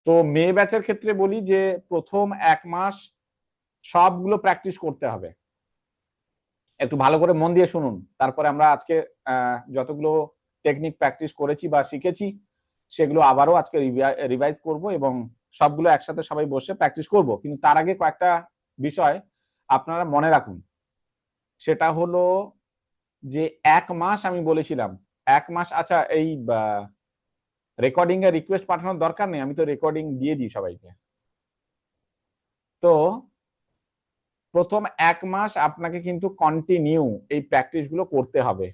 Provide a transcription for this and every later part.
তো মে ব্যাচের ক্ষেত্রে বলি যে প্রথম 1 মাস সবগুলো প্র্যাকটিস করতে হবে। একটু ভালো করে মন দিয়ে শুনুন, তারপরে আমরা আজকে যতগুলো টেকনিক প্র্যাকটিস করেছি বা শিখেছি সেগুলো আবারও আজকে রিভাইজ করব এবং সবগুলো একসাথে সবাই বসে প্র্যাকটিস করব। কিন্তু তার আগে কয়েকটা বিষয় আপনারা মনে রাখুন। সেটা হলো যে 1 মাস আমি বলেছিলাম, 1 মাস। আচ্ছা, এই রেকর্ডিং এর রিকোয়েস্ট পাঠানোর দরকার নেই, আমি তো রেকর্ডিং দিয়ে দিই সবাইকে। তো প্রথম 1 মাস আপনাকে কিন্তু কন্টিনিউ এই প্র্যাকটিস গুলো করতে হবে।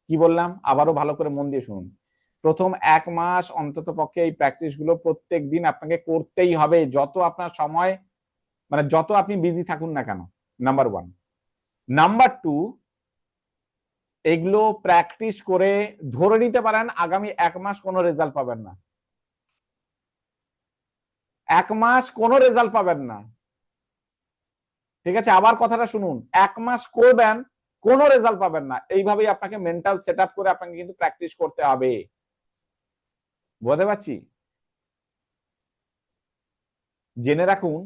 কি বললাম আবারও ভালো করে মন দিয়ে শুনুন। প্রথম 1 মাস অন্তত পক্ষে এই প্র্যাকটিস গুলো প্রত্যেক দিন আপনাকে করতেই হবে, যত আপনার সময়, মানে যত আপনি বিজি থাকুন না কেন। নাম্বার 1। নাম্বার 2, এগুলো প্র্যাকটিস করে ধরে নিতে পারেন আগামী 1 মাস কোনো রেজাল্ট পাবেন না। 1 মাস কোনো রেজাল্ট পাবেন না, ঠিক আছে? আবার কথাটা শুনুন, 1 মাস করবেন, কোনো রেজাল্ট পাবেন না। এইভাবেই আপনাকে মেন্টাল সেট আপ করে আপনাকে কিন্তু প্র্যাকটিস করতে হবে। বুঝতে পারছি? জেনে রাখুন,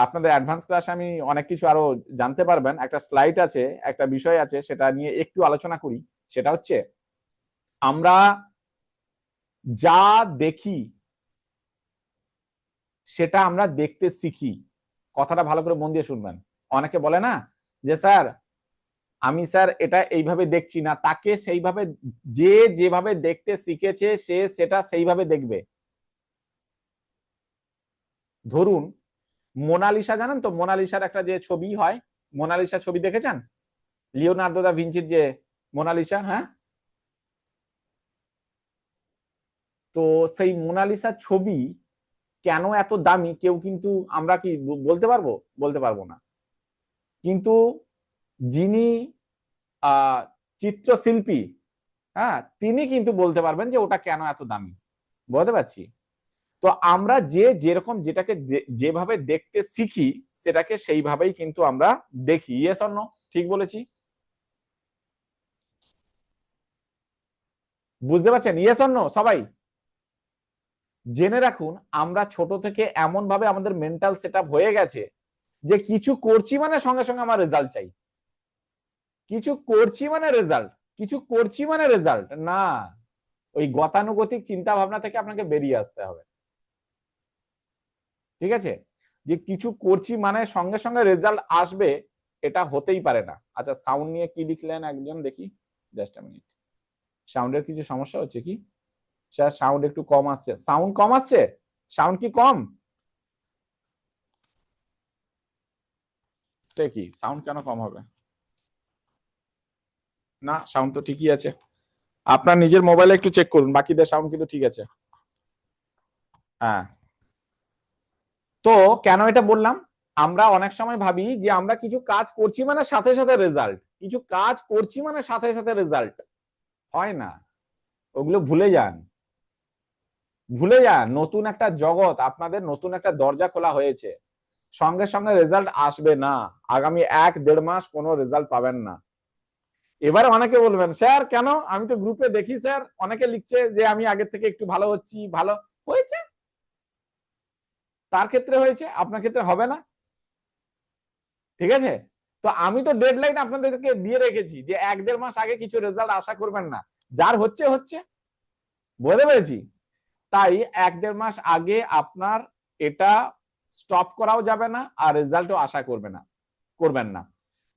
আপনাদের অ্যাডভান্স ক্লাসে আমি অনেক কিছু আরো জানতে পারবেন। একটা স্লাইড আছে, একটা বিষয় আছে, সেটা নিয়ে একটু আলোচনা করি। সেটা হচ্ছে আমরা যা দেখি সেটা আমরা দেখতে শিখি। কথাটা ভালো করে মন দিয়ে শুনবেন। অনেকে বলে না যে স্যার আমি স্যার এটা এইভাবে দেখছি না, তাকে সেইভাবে, যে যেভাবে দেখতে শিখেছে সে সেটা সেইভাবে দেখবে। ধরুন মোনালিসা, জানেন তো মোনালিসার একটা যে ছবি হয়, মোনালিসা ছবি দেখেছেন? লিওনার্দো দা ভিঞ্চির যে মোনালিসা, হ্যাঁ? তো সেই মোনালিসার ছবি কেন এত দামি কেউ কিন্তু আমরা কি বলতে পারবো? বলতে পারবো না। কিন্তু যিনি চিত্রশিল্পী, হ্যাঁ, তিনি কিন্তু বলতে পারবেন যে ওটা কেন এত দামি। বুঝতে পারছি? তো আমরা যে যেরকম যেটাকে যেভাবে দেখতে শিখি সেটাকে সেইভাবেই কিন্তু আমরা দেখি। Yes or no? ঠিক বলেছি? বুঝতে পারছেন? ইয়েস অর নো সবাই? জেনে রাখুন, আমরা ছোট থেকে এমন ভাবে আমাদের মেন্টাল সেটআপ হয়ে গেছে যে কিছু করছি মানে সঙ্গে সঙ্গে আমার রেজাল্ট চাই, কিছু করছি মানে রেজাল্ট, কিছু করছি মানে রেজাল্ট না। ওই গতানুগতিক চিন্তা ভাবনা থেকে আপনাকে বেরিয়ে আসতে হবে, ঠিক আছে? যে কিছু করছি মানে সঙ্গে সঙ্গে রেজাল্ট আসবে, এটা হতেই পারে না। আচ্ছা, সাউন্ড নিয়ে কি লিখলেন একজন দেখি, জাস্ট আ মিনিট। সাউন্ডের কিছু সমস্যা হচ্ছে কি স্যার? সাউন্ড একটু কম আসছে। সাউন্ড কম আসছে? সাউন্ড কি কম? সে কি, সাউন্ড কেন কম হবে? না, সাউন্ড তো ঠিকই আছে। আপনার নিজের মোবাইলে একটু চেক করুন, বাকিদের সাউন্ড কিন্তু ঠিক আছে। হ্যাঁ, তো কেন এটা বললাম? আমরা অনেক সময় ভাবি যে আমরা কিছু কাজ করছি মানে সাথে সাথে রেজাল্ট, কিছু কাজ করছি মানে সাথে সাথে রেজাল্ট হয় না। ওগুলো ভুলে যান, ভুলে যান। নতুন একটা জগৎ, আপনাদের নতুন একটা দরজা খোলা হয়েছে, সঙ্গে সঙ্গে রেজাল্ট আসবে না। আগামী 1-1.5 মাস কোনো রেজাল্ট পাবেন না। এবারে অনেকে বলবেন স্যার কেন, আমি তো গ্রুপে দেখি স্যার অনেকে লিখছে যে আমি আগের থেকে একটু ভালো হচ্ছি। ভালো হয়েছে, তার ক্ষেত্রে হয়েছে, আপনার ক্ষেত্রে হবে না, ঠিক আছে? তো আমি তো ডেডলাইন আপনাদেরকে দিয়ে রেখেছি যে 1-1.5 মাস আগে কিছু রেজাল্ট আশা করবেন না। যার হচ্ছে হচ্ছে, বুঝতে পেরেছি? তাই 1-1.5 মাস আগে আপনার এটা স্টপ করাও যাবে না, আর রেজাল্টও আশা করবেন না।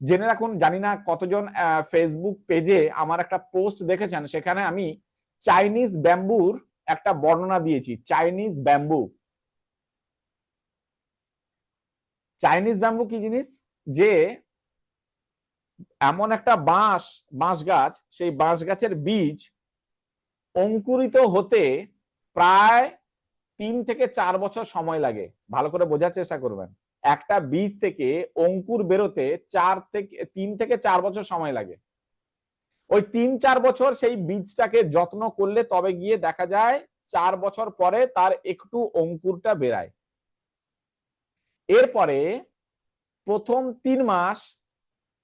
জেনে রাখুন, জানি না কতজন ফেসবুক পেজে আমার একটা পোস্ট দেখেছেন, সেখানে আমি চাইনিজ ব্যাম্বুর একটা বর্ণনা দিয়েছি। চাইনিজ ব্যাম্বু, চাইনিজ ব্যাম্বু কি জিনিস? যে এমন একটা বাঁশ গাছ, সেই বাঁশ গাছের বীজ অঙ্কুরিত হতে প্রায় 3 থেকে 4 বছর সময় লাগে। ভালো করে বোঝার চেষ্টা করবেন। একটা বীজ থেকে অঙ্কুর বেরোতে 3 থেকে 4 বছর সময় লাগে। ওই 3-4 বছর সেই বীজটাকে যত্ন করলে তবে গিয়ে দেখা যায় 4 বছর পরে তার একটু অঙ্কুরটা বেরায়। এরপরে প্রথম 3 মাস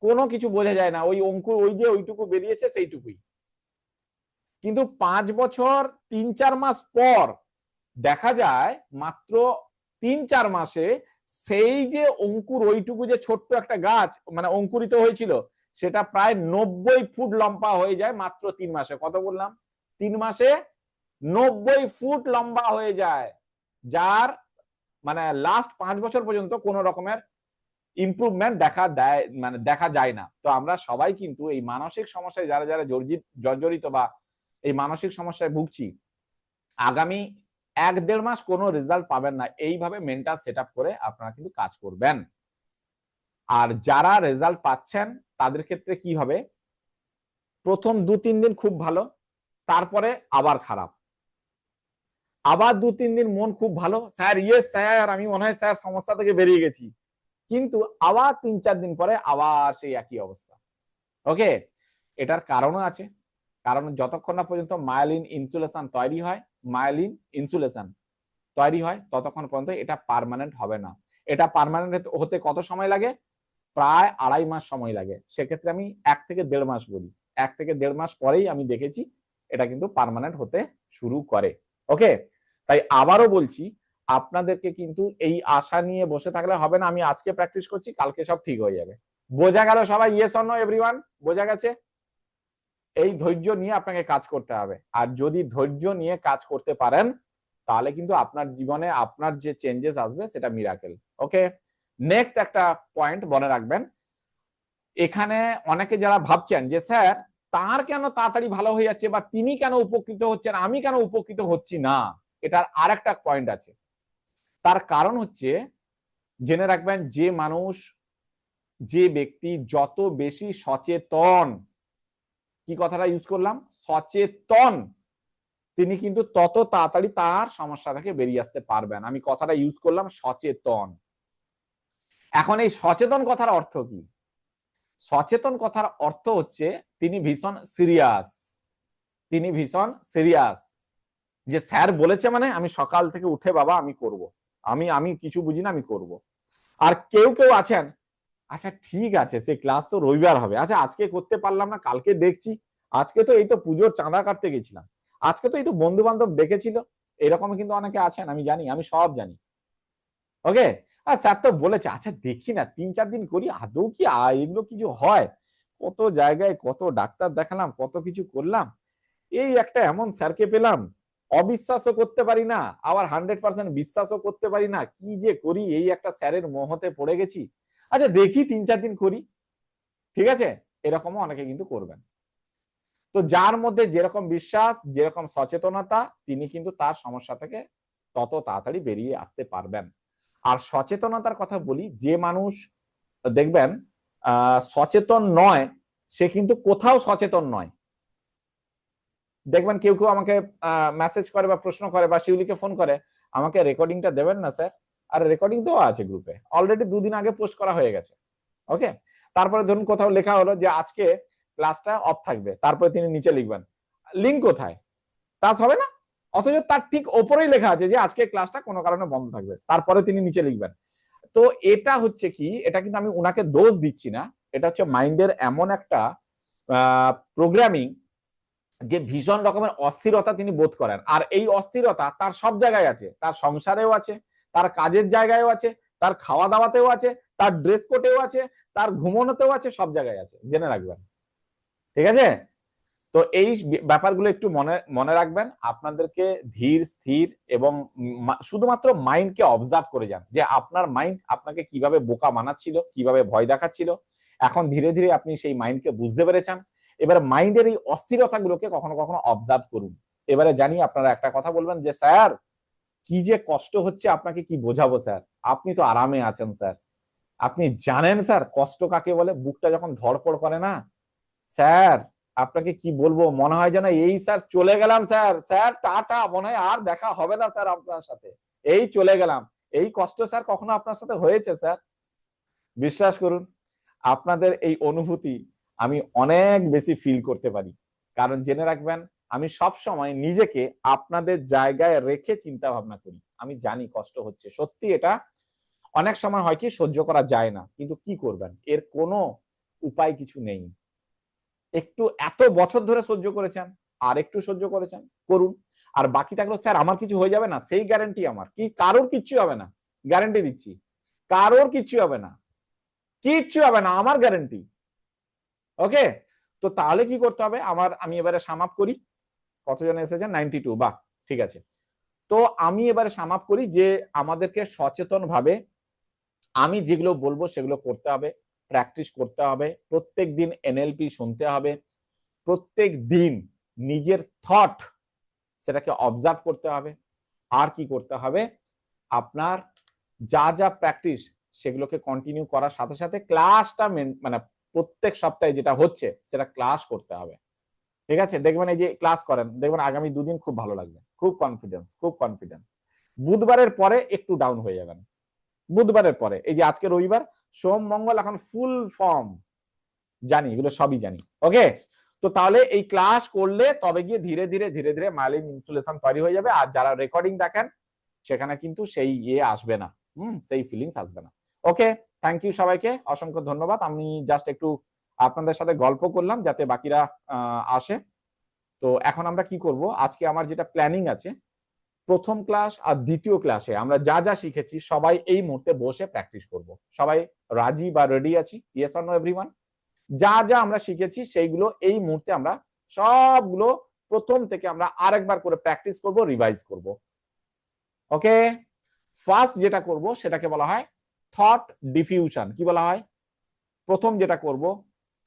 কোনো কিছু বোঝা যায় না, ওই অঙ্কুর ওই যে ওইটুকু বেরিয়েছে সেইটুকুই। কিন্তু 5 বছর 3-4 মাস পর দেখা যায় মাত্র 3-4 মাসে সেই যে অঙ্কুর, ওইটুকু যে ছোট্ট একটা গাছ মানে অঙ্কুরিত হয়েছিল, সেটা প্রায় 90 ফুট লম্বা হয়ে যায় মাত্র 3 মাসে। কত বললাম? 3 মাসে 90 ফুট লম্বা হয়ে যায়, যার মানে লাস্ট 5 বছর পর্যন্ত কোন রকমের ইমপ্রুভমেন্ট দেখা যায় না। তো আমরা সবাই কিন্তু এই মানসিক সমস্যায় যারা যারা জর্জরিত বা এই মানসিক সমস্যায় ভুগছি, আগামী 1-1.5 মাস কোনো রেজাল্ট পাবেন না। এইভাবে মেন্টাল সেটআপ করে আপনারা কিন্তু কাজ করবেন। আর যারা রেজাল্ট পাচ্ছেন তাদের ক্ষেত্রে কি হবে, প্রথম 2-3 দিন খুব ভালো, তারপরে আবার খারাপ, আবার 2-3 দিন মন খুব ভালো, স্যার ইয়েস স্যার আমি মনে হয় স্যার সমস্যা থেকে বেরিয়ে গেছি, কিন্তু আবার 3-4 দিন পরে আবার সেই একই অবস্থা। ওকে, এটার কারণও আছে। কারণ যতক্ষণ না পর্যন্ত মায়োলিন ইনসুলেশন তৈরি হয়, মায়োলিন ইনসুলেশন তৈরি হয়, ততক্ষণ পর্যন্ত এটা পার্মানেন্ট হবে না। এটা পার্মানেন্ট হতে কত সময় লাগে? প্রায় 2.5 মাস সময় লাগে। সেক্ষেত্রে আমি 1 থেকে 1.5 মাস বলি। 1 থেকে 1.5 মাস পরেই আমি দেখেছি এটা কিন্তু পার্মানেন্ট হতে শুরু করে। ওকে, তাই আবারও বলছি, আপনাদেরকে কিন্তু এই আশা নিয়ে বসে থাকলে হবে না আমি আজকে প্র্যাকটিস করছি কালকে সব ঠিক হয়ে যাবে। বোঝা গেল সবাই? Yes or no everyone? বোঝা গেছে? এই ধৈর্য নিয়ে আপনাকে কাজ করতে হবে। আর যদি ধৈর্য নিয়ে কাজ করতে পারেন, তাহলে কিন্তু আপনার জীবনে আপনার যে চেঞ্জেস আসবে সেটা মিরাকেল। ওকে, নেক্সট একটা পয়েন্ট মনে রাখবেন, এখানে অনেকে যারা ভাবছেন যে স্যার তার কেন তাড়াতাড়ি ভালো হয়ে যাচ্ছে বা তিনি কেন উপকৃত হচ্ছেন, আমি কেন উপকৃত হচ্ছি না, এটার আর একটা পয়েন্ট আছে। তার কারণ হচ্ছে, জেনে রাখবেন, যে মানুষ, যে ব্যক্তি যত বেশি সচেতন, কি কথাটা ইউজ করলাম? সচেতন, তিনি কিন্তু তত তাড়াতাড়ি তার সমস্যা থেকে বেরিয়ে আসতে পারবেন। আমি কথাটা ইউজ করলাম সচেতন। এখন এই সচেতন কথার অর্থ কি? সচেতন কথার অর্থ হচ্ছে তিনি ভীষণ সিরিয়াস, তিনি ভীষণ সিরিয়াস, যে স্যার বলেছে মানে আমি সকাল থেকে উঠে বাবা আমি করব, আমি কিছু বুঝি না আমি করব। আর কেউ কেউ আছেন, আচ্ছা ঠিক আছে সে ক্লাস তো রবিবার হবে, আচ্ছা আজকে করতে পারলাম না কালকে দেখছি, আজকে তো এই তো পুজোর চাঁদা কাটতে গেছিলাম, আজকে তো এই তো বন্ধু বান্ধব ডেকেছিল, এরকম কিন্তু অনেকে আছেন, আমি জানি, আমি সব জানি। ওকে, আর স্যার তো বলেছে, আচ্ছা দেখি না 3-4 দিন করি, আদৌ কি এগুলো কিছু হয়, কত জায়গায় কত ডাক্তার দেখালাম, কত কিছু করলাম, এই একটা এমন স্যারকে পেলাম, অবিশ্বাসও করতে পারি না আবার 100% বিশ্বাসও করতে পারি না, কি যে করি, এই একটা স্যারের মোহতে পড়ে গেছি, আচ্ছা দেখি 3-4 দিন করি। ঠিক আছে, এরকমও অনেকে কিন্তু করবেন। তো যার মধ্যে যেরকম বিশ্বাস, যেরকম সচেতনতা, তিনি কিন্তু তার সমস্যা থেকে তত তাড়াতাড়ি বেরিয়ে আসতে পারবেন। আর সচেতনতার কথা বলি, যে মানুষ দেখবেন সচেতন নয়, সে কিন্তু কোথাও সচেতন নয়। দেখবেন কেউ কেউ আমাকে মেসেজ করে বা প্রশ্ন করে বা শিউলিকে ফোন করে, আমাকে রেকর্ডিংটা দেবেন না স্যার? আর রেকর্ডিং দেওয়া আছে গ্রুপে, অলরেডি 2 দিন আগে পোস্ট করা হয়ে গেছে। ওকে, তারপরে ধরুন কোথাও লেখা হলো যে আজকে ক্লাসটা অফ থাকবে, তারপরে তিনি নিচে লিখবেন লিঙ্ক কোথায়, ক্লাস হবে না, অথচ তার ঠিক ওপরেই লেখা আছে যে আজকে ক্লাসটা কোনো কারণে বন্ধ থাকবে, তারপরে তিনি নিচে লিখবেন। তো এটা হচ্ছে কি, এটা কিন্তু আমি উনাকে দোষ দিচ্ছি না, এটা হচ্ছে মাইন্ডের এমন একটা প্রোগ্রামিং, যে ভীষণ রকমের অস্থিরতা তিনি বোধ করেন। আর এই অস্থিরতা তার সব জায়গায় আছে, তার সংসারেও আছে, তার কাজের জায়গায়ও আছে, তার খাওয়া দাওয়াতেও আছে, তার ড্রেস কোডেও আছে, তার ঘুমানোতেও আছে, সব জায়গায় আছে, জেনে রাখবেন। ঠিক আছে, তো এই ব্যাপারগুলো একটু মনে মনে রাখবেন। আপনাদেরকে ধীর স্থির এবং শুধুমাত্র মাইন্ডকে অবজার্ভ করে যান, যে আপনার মাইন্ড আপনাকে কিভাবে বোকা বানাচ্ছিল, কিভাবে ভয় দেখাচ্ছিল, এখন ধীরে ধীরে আপনি সেই মাইন্ডকে বুঝতে পেরেছেন। এবারে মাইন্ডের এই অস্থিরতাগুলোকে কখনো কখনো অবজার্ভ করুন। এবারে জানি আপনারা একটা কথা বলবেন যে স্যার কি যে কষ্ট হচ্ছে, আপনাকে কি বোঝাবো স্যার, আপনি তো আরামে আছেন স্যার, আপনি জানেন স্যার কষ্ট কাকে বলে, বুকটা যখন ধড়পড় করে না স্যার, আপনাকে কি বলবো, মনে হয় যেন এই স্যার চলে গেলাম স্যার, স্যার টাটা, মনে হয় আর দেখা হবে না স্যার আপনার সাথে, এই চলে গেলাম, এই কষ্ট স্যার কখনো আপনার সাথে হয়েছে স্যার? বিশ্বাস করুন, আপনাদের এই অনুভূতি আমি অনেক বেশি ফিল করতে পারি। কারণ জেনে রাখবেন, আমি সব সময় নিজেকে আপনাদের জায়গায় রেখে চিন্তা ভাবনা করি। আমি জানি কষ্ট হচ্ছে, সত্যি এটা অনেক সময় হয় কি সহ্য করা যায় না, কিন্তু কি করবেন, এর কোনো উপায় কিছু নেই। একটু এত বছর ধরে সহ্য করেছেন, আর একটু সহ্য করেছেন, করুন। আর বাকি থাকলো স্যার আমার কিছু হয়ে যাবে না, সেই গ্যারান্টি আমার কি? কারোর কিচ্ছু হবে না, গ্যারান্টি দিচ্ছি, কারোর কিচ্ছু হবে না, কিচ্ছু হবে না, আমার গ্যারান্টি। ওকে, তো তাহলে কি করতে হবে আমি এবারে সাম আপ করি। কতজন এসেছেন? 92, বাহ, ঠিক আছে। তো আমি এবারে সাম আপ করি যে আমাদেরকে সচেতন ভাবে আমি যেগুলো বলবো সেগুলো করতে হবে, প্র্যাকটিস করতে হবে, প্রত্যেক দিন এনএলপি শুনতে হবে, প্রত্যেক দিন নিজের থট সেটাকে অবজার্ভ করতে হবে। আর কি করতে হবে? আপনার যা যা প্র্যাকটিস সেগুলোকে কন্টিনিউ করার সাথে সাথে ক্লাসটা মানে প্রত্যেক সপ্তাহে যেটা হচ্ছে সেটা ক্লাস করতে হবে। ঠিক আছে, দেখবেন এই যে ক্লাস করেন, দেখবেন আগামী দুদিন খুব ভালো লাগবে, খুব কনফিডেন্স, খুব কনফিডেন্স। বুধবারের পরে একটু ডাউন হয়ে যাবেন, বুধবারের পরে, এই যে আজকে রবিবার, সোম মঙ্গল এখন ফুল ফর্ম, জানি এগুলো সবই জানি। ওকে, তো তাহলে এই ক্লাস করলে তবে গিয়ে ধীরে ধীরে ধীরে ধীরে মাইলিন ইনসুলেশন তৈরি হয়ে যাবে। আর যারা রেকর্ডিং দেখেন সেখানে কিন্তু সেই আসবে না, সেই ফিলিংস আসবে না। ওকে, থ্যাংক ইউ সবাইকে, অসংখ্য ধন্যবাদ। আমি জাস্ট একটু আপনাদের সাথে গল্প করলাম যাতে বাকিরা আসে। তো এখন আমরা কি করব, আজকে আমার যেটা প্ল্যানিং আছে, প্রথম ক্লাস আর দ্বিতীয় ক্লাসে আমরা যা যা শিখেছি সবাই এই মুহূর্তে বসে প্র্যাকটিস করব। সবাই রাজি বা রেডি আছি? Yes or no everyone? যা যা আমরা শিখেছি সেইগুলো এই মুহূর্তে আমরা সবগুলো প্রথম থেকে আমরা আরেকবার করে প্র্যাকটিস করব, রিভাইজ করব। ওকে, ফার্স্ট যেটা করব সেটাকে বলা হয় থট ডিফিউশন। কি বলা হয়? প্রথম যেটা করব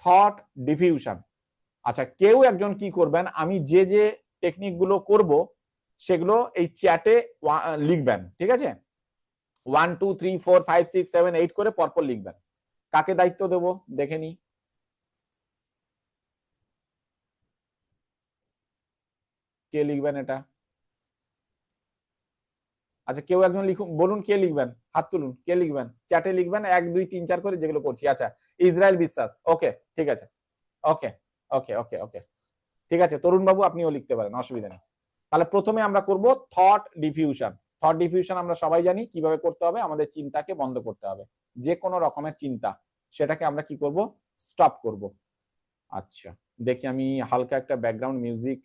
থট ডিফিউশন। আচ্ছা, কেউ একজন কি করবেন, আমি যে যে টেকনিক গুলো করব সেগুলো এই চ্যাটে লিখবেন, ঠিক আছে? 1 2 3 4 5 6 7 8 করে পরপর লিখবেন। কাকে দায়িত্ব দেব দেখে নি? কে লিখবেন এটা? আচ্ছা, কেউ একজন লিখুন, বলুন কে লিখবেন, হাত তুলুন, কে লিখবেন? চ্যাটে লিখবেন 1 2 3 4 করে যেগুলো করছি। আচ্ছা, ইসরায়েল বিশ্বাস, ওকে, ঠিক আছে, ওকে ওকে ওকে ওকে, ঠিক আছে। তরুণ বাবু আপনিও লিখতে পারেন, অসুবিধা নেই। তাহলে প্রথমে আমরা করব থট ডিফিউশন। থট ডিফিউশন আমরা সবাই জানি কিভাবে করতে হবে, আমাদের চিন্তাকে বন্ধ করতে হবে। যে কোনো রকমের চিন্তা সেটাকে আমরা কি করব? স্টপ করব। আচ্ছা, দেখি আমি হালকা একটা ব্যাকগ্রাউন্ড মিউজিক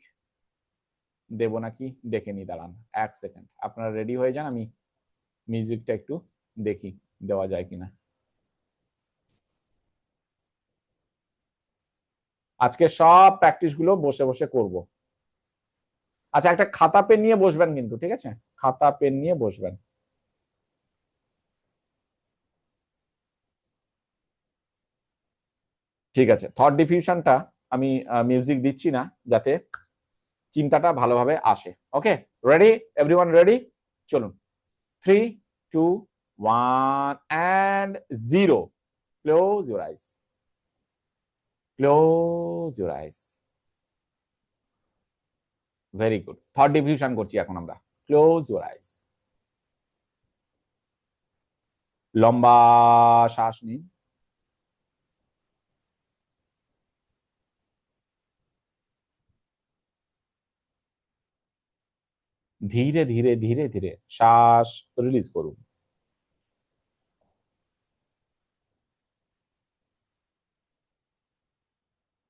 দেব নাকি, দেখে নি, দাঁড়ান 1 সেকেন্ড, আপনারা রেডি হয়ে যান, আমি মিউজিকটা একটু দেখি দেওয়া যায় কিনা। আজকে সব প্র্যাকটিস গুলো বসে বসে করব। আচ্ছা, একটা খাতা পেন নিয়ে বসবেন কিন্তু, ঠিক আছে? খাতা পেন নিয়ে বসবেন। ঠিক আছে, থট ডিফিউশনটা আমি মিউজিক দিচ্ছি না যাতে চিন্তাটা ভালোভাবে আসে। ওকে, রেডি? Everyone ready? চলুন, 3 2 1 and 0। Close your ice, close your ice. Very good, thought diffusion করছি এখন আমরা। ক্লোজ ইউর আইস, লম্বা শ্বাস নিন, ধীরে ধীরে ধীরে ধীরে শ্বাস রিলিজ করুন।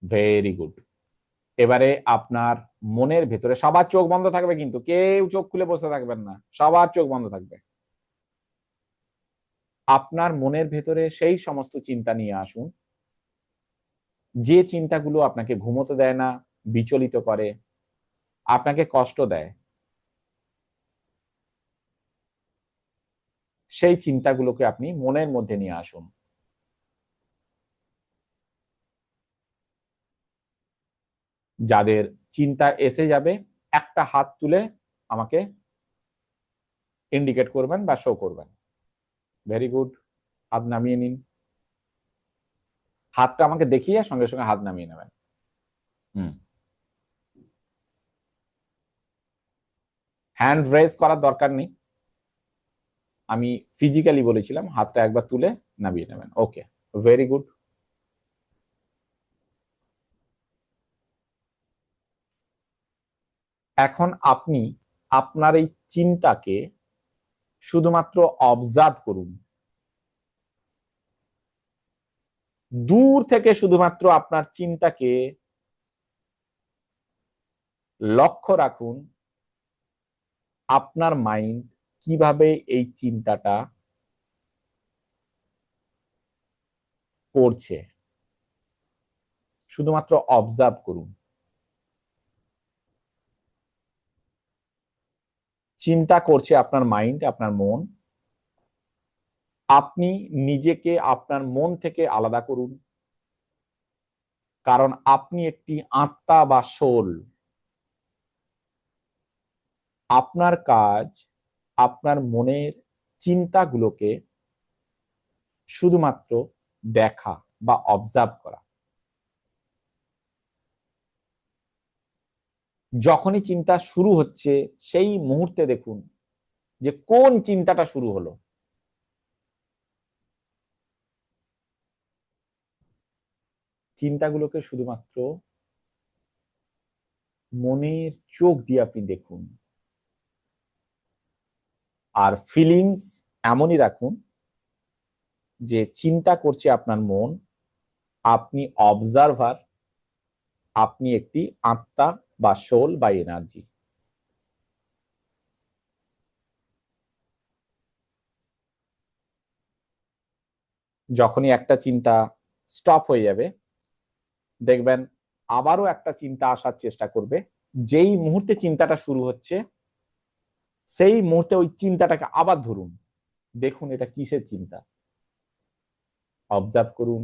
Very good. এবারে আপনার মনের ভেতরে, সবার চোখ বন্ধ থাকবে কিন্তু, কেউ চোখ খুলে বসে থাকবেন না, সবার চোখ বন্ধ থাকবে। আপনার মনের ভেতরে সেই সমস্ত চিন্তা নিয়ে আসুন যে চিন্তাগুলো আপনাকে ঘুমোতে দেয় না, বিচলিত করে, আপনাকে কষ্ট দেয়। সেই চিন্তাগুলোকে আপনি মনের মধ্যে নিয়ে আসুন। যাদের চিন্তা এসে যাবে একটা হাত তুলে আমাকে ইন্ডিকেট করবেন বা শো করবেন। ভেরি গুড, হাত নামিয়ে নিন। হাতটা আমাকে দেখিয়ে সঙ্গে সঙ্গে হাত নামিয়ে নেবেন। হ্যান্ড রেজ করার দরকার নেই, আমি ফিজিক্যালি বলেছিলাম হাতটা একবার তুলে নামিয়ে নেবেন। ওকে, ভেরি গুড। এখন আপনি আপনার এই চিন্তাকে শুধুমাত্র অবজার্ভ করুন, দূর থেকে শুধুমাত্র আপনার চিন্তাকে লক্ষ্য রাখুন আপনার মাইন্ড কিভাবে এই চিন্তাটা করছে, শুধুমাত্র অবজার্ভ করুন। চিন্তা করছে আপনার মাইন্ড, আপনার মন। আপনি নিজেকে আপনার মন থেকে আলাদা করুন, কারণ আপনি একটি আত্মা বা সোল। আপনার কাজ আপনার মনের চিন্তাগুলোকে শুধুমাত্র দেখা বা অবজার্ভ করা। যখনই চিন্তা শুরু হচ্ছে সেই মুহূর্তে দেখুন যে কোন চিন্তাটা শুরু হলো। চিন্তাগুলোকে শুধুমাত্র মনের চোখ দিয়ে আপনি দেখুন, আর ফিলিংস এমনই রাখুন যে চিন্তা করছে আপনার মন, আপনি অবজারভার, আপনি একটি আত্মা বা সোল বা এনার্জি। যখনই একটা চিন্তা স্টপ হয়ে যাবে, দেখবেন আবারও একটা চিন্তা আসার চেষ্টা করবে। যেই মুহূর্তে চিন্তাটা শুরু হচ্ছে সেই মুহূর্তে ওই চিন্তাটাকে আবার ধরুন, দেখুন এটা কিসের চিন্তা, অবজার্ভ করুন।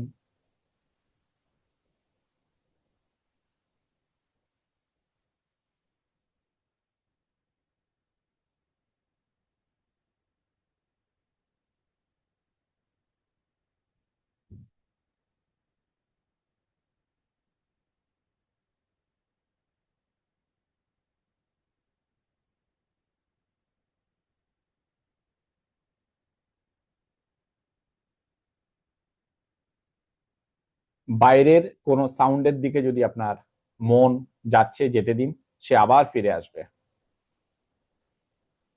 বাইরের কোনো সাউন্ডের দিকে যদি আপনার মন যাচ্ছে, যেতে দিন, সে আবার ফিরে আসবে।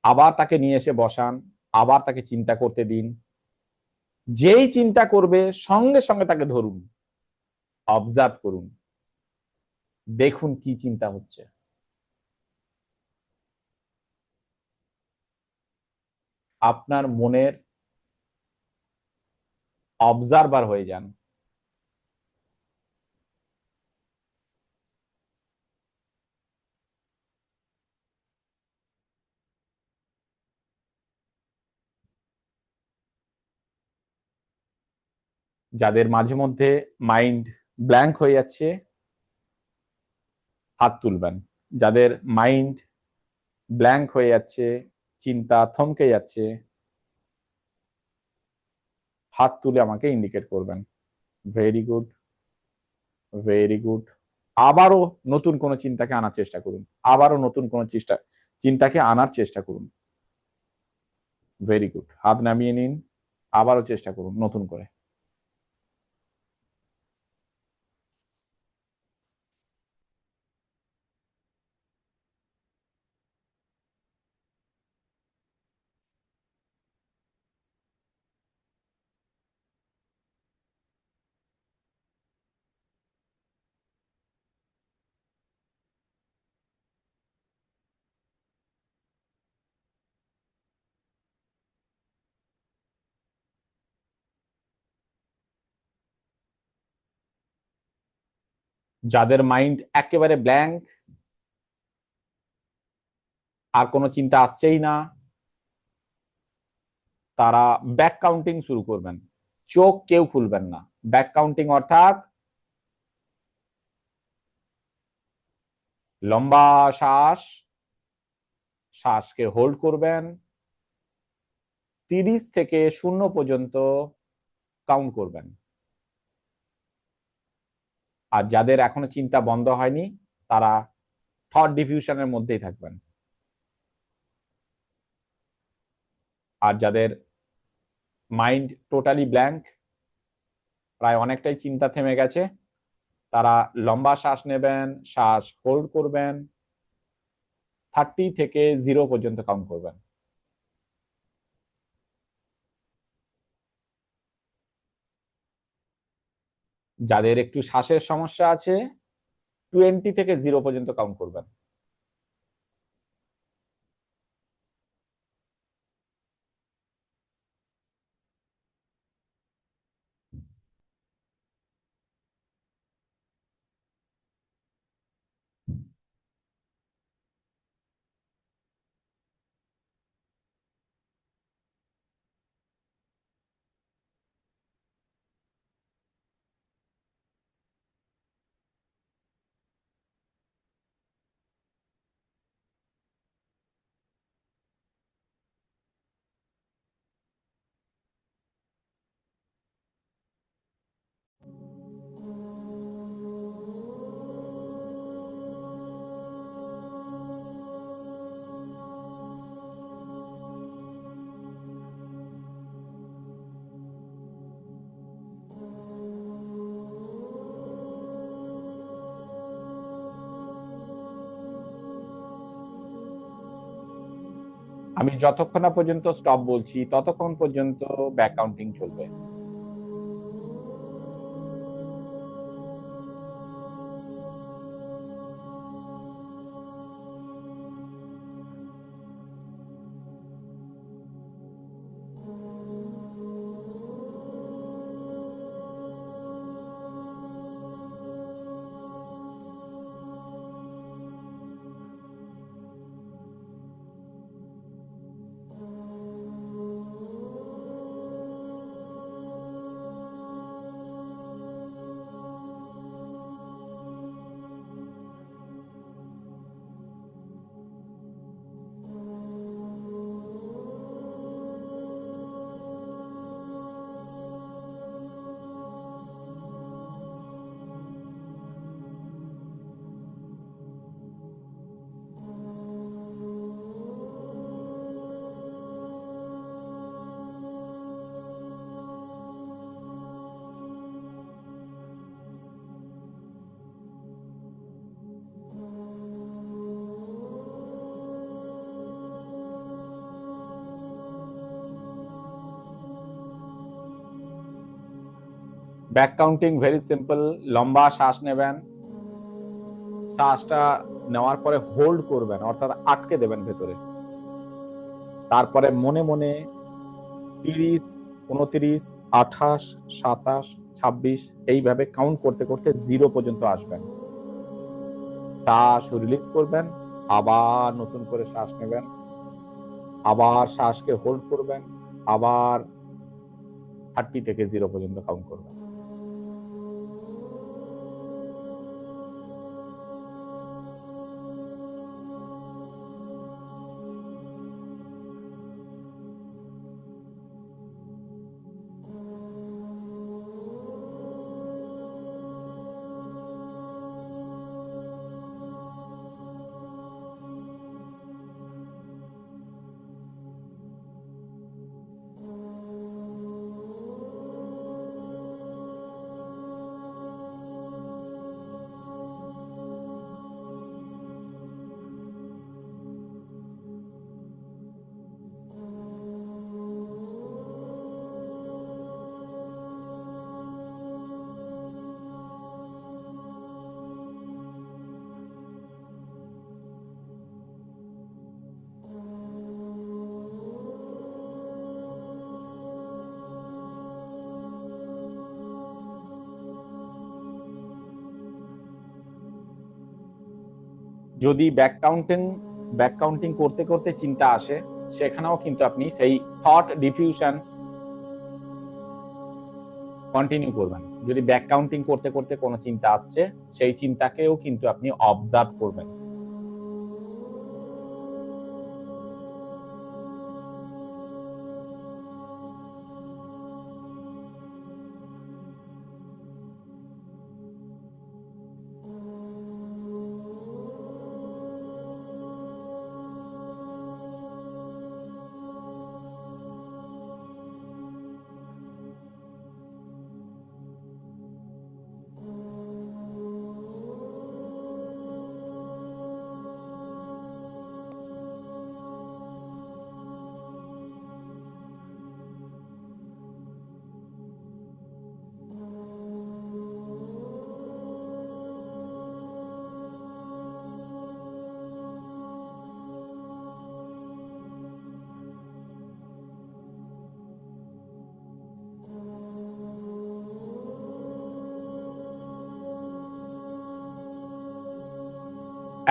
আবার তাকে নিয়ে এসে বসান, আবার তাকে চিন্তা করতে দিন। যেই চিন্তা করবে সঙ্গে সঙ্গে তাকে ধরুন, অবজার্ভ করুন, দেখুন কি চিন্তা হচ্ছে। আপনার মনের অবজারভার হয়ে যান। যাদের মাঝে মধ্যে মাইন্ড ব্ল্যাঙ্ক হয়ে যাচ্ছে, হাত তুলবেন। যাদের মাইন্ড ব্ল্যাঙ্ক হয়ে যাচ্ছে, চিন্তা থমকে যাচ্ছে, হাত তুলে আমাকে ইন্ডিকেট করবেন। Very good, very good. আবারও নতুন কোন চিন্তাকে আনার চেষ্টা করুন, আবারও নতুন কোন চিন্তাকে আনার চেষ্টা করুন। ভেরি গুড, হাত নামিয়ে নিন, আবারও চেষ্টা করুন নতুন করে। যাদের মাইন্ড একেবারে ব্ল্যাঙ্ক, আর কোনো চিন্তা আসছেই না, তারা ব্যাক কাউন্টিং শুরু করবেন। চোখ কেউ খুলবেন না। ব্যাক কাউন্টিং অর্থাৎ লম্বা শ্বাস, শ্বাসকে হোল্ড করবেন, 30 থেকে 0 পর্যন্ত কাউন্ট করবেন। আর যাদের এখনো চিন্তা বন্ধ হয়নি তারা থট ডিফিউশনের মধ্যেই থাকবেন। আর যাদের মাইন্ড টোটালি ব্ল্যাঙ্ক, প্রায় অনেকটাই চিন্তা থেমে গেছে, তারা লম্বা শ্বাস নেবেন, শ্বাস হোল্ড করবেন, 30 থেকে 0 পর্যন্ত কাউন্ট করবেন। যাদের একটু শ্বাসের সমস্যা আছে, 20 থেকে 0 পর্যন্ত কাউন্ট করবেন। আমি যতক্ষণ না পর্যন্ত স্টপ বলছি ততক্ষণ পর্যন্ত ব্যাক কাউন্টিং চলবে। Back counting very simple. লম্বা শ্বাস নেবেন, শ্বাসটা নেওয়ার পরে হোল্ড করবেন, অর্থাৎ আটকে দেবেন ভেতরে। তারপরে মনে মনে 30, 29, 28, 27, 26 এইভাবে কাউন্ট করতে করতে 0 পর্যন্ত আসবেন। শ্বাস রিলিজ করবেন, আবার নতুন করে শ্বাস নেবেন, আবার শ্বাসকে হোল্ড করবেন, আবার 30 থেকে 0 পর্যন্ত কাউন্ট করবেন। যদি ব্যাক কাউন্টিং করতে করতে চিন্তা আসে, সেখানেও কিন্তু আপনি সেই থট ডিফিউশন কন্টিনিউ করবেন। যদি ব্যাক কাউন্টিং করতে করতে কোনো চিন্তা আসছে, সেই চিন্তাকেও কিন্তু আপনি অবজার্ভ করবেন।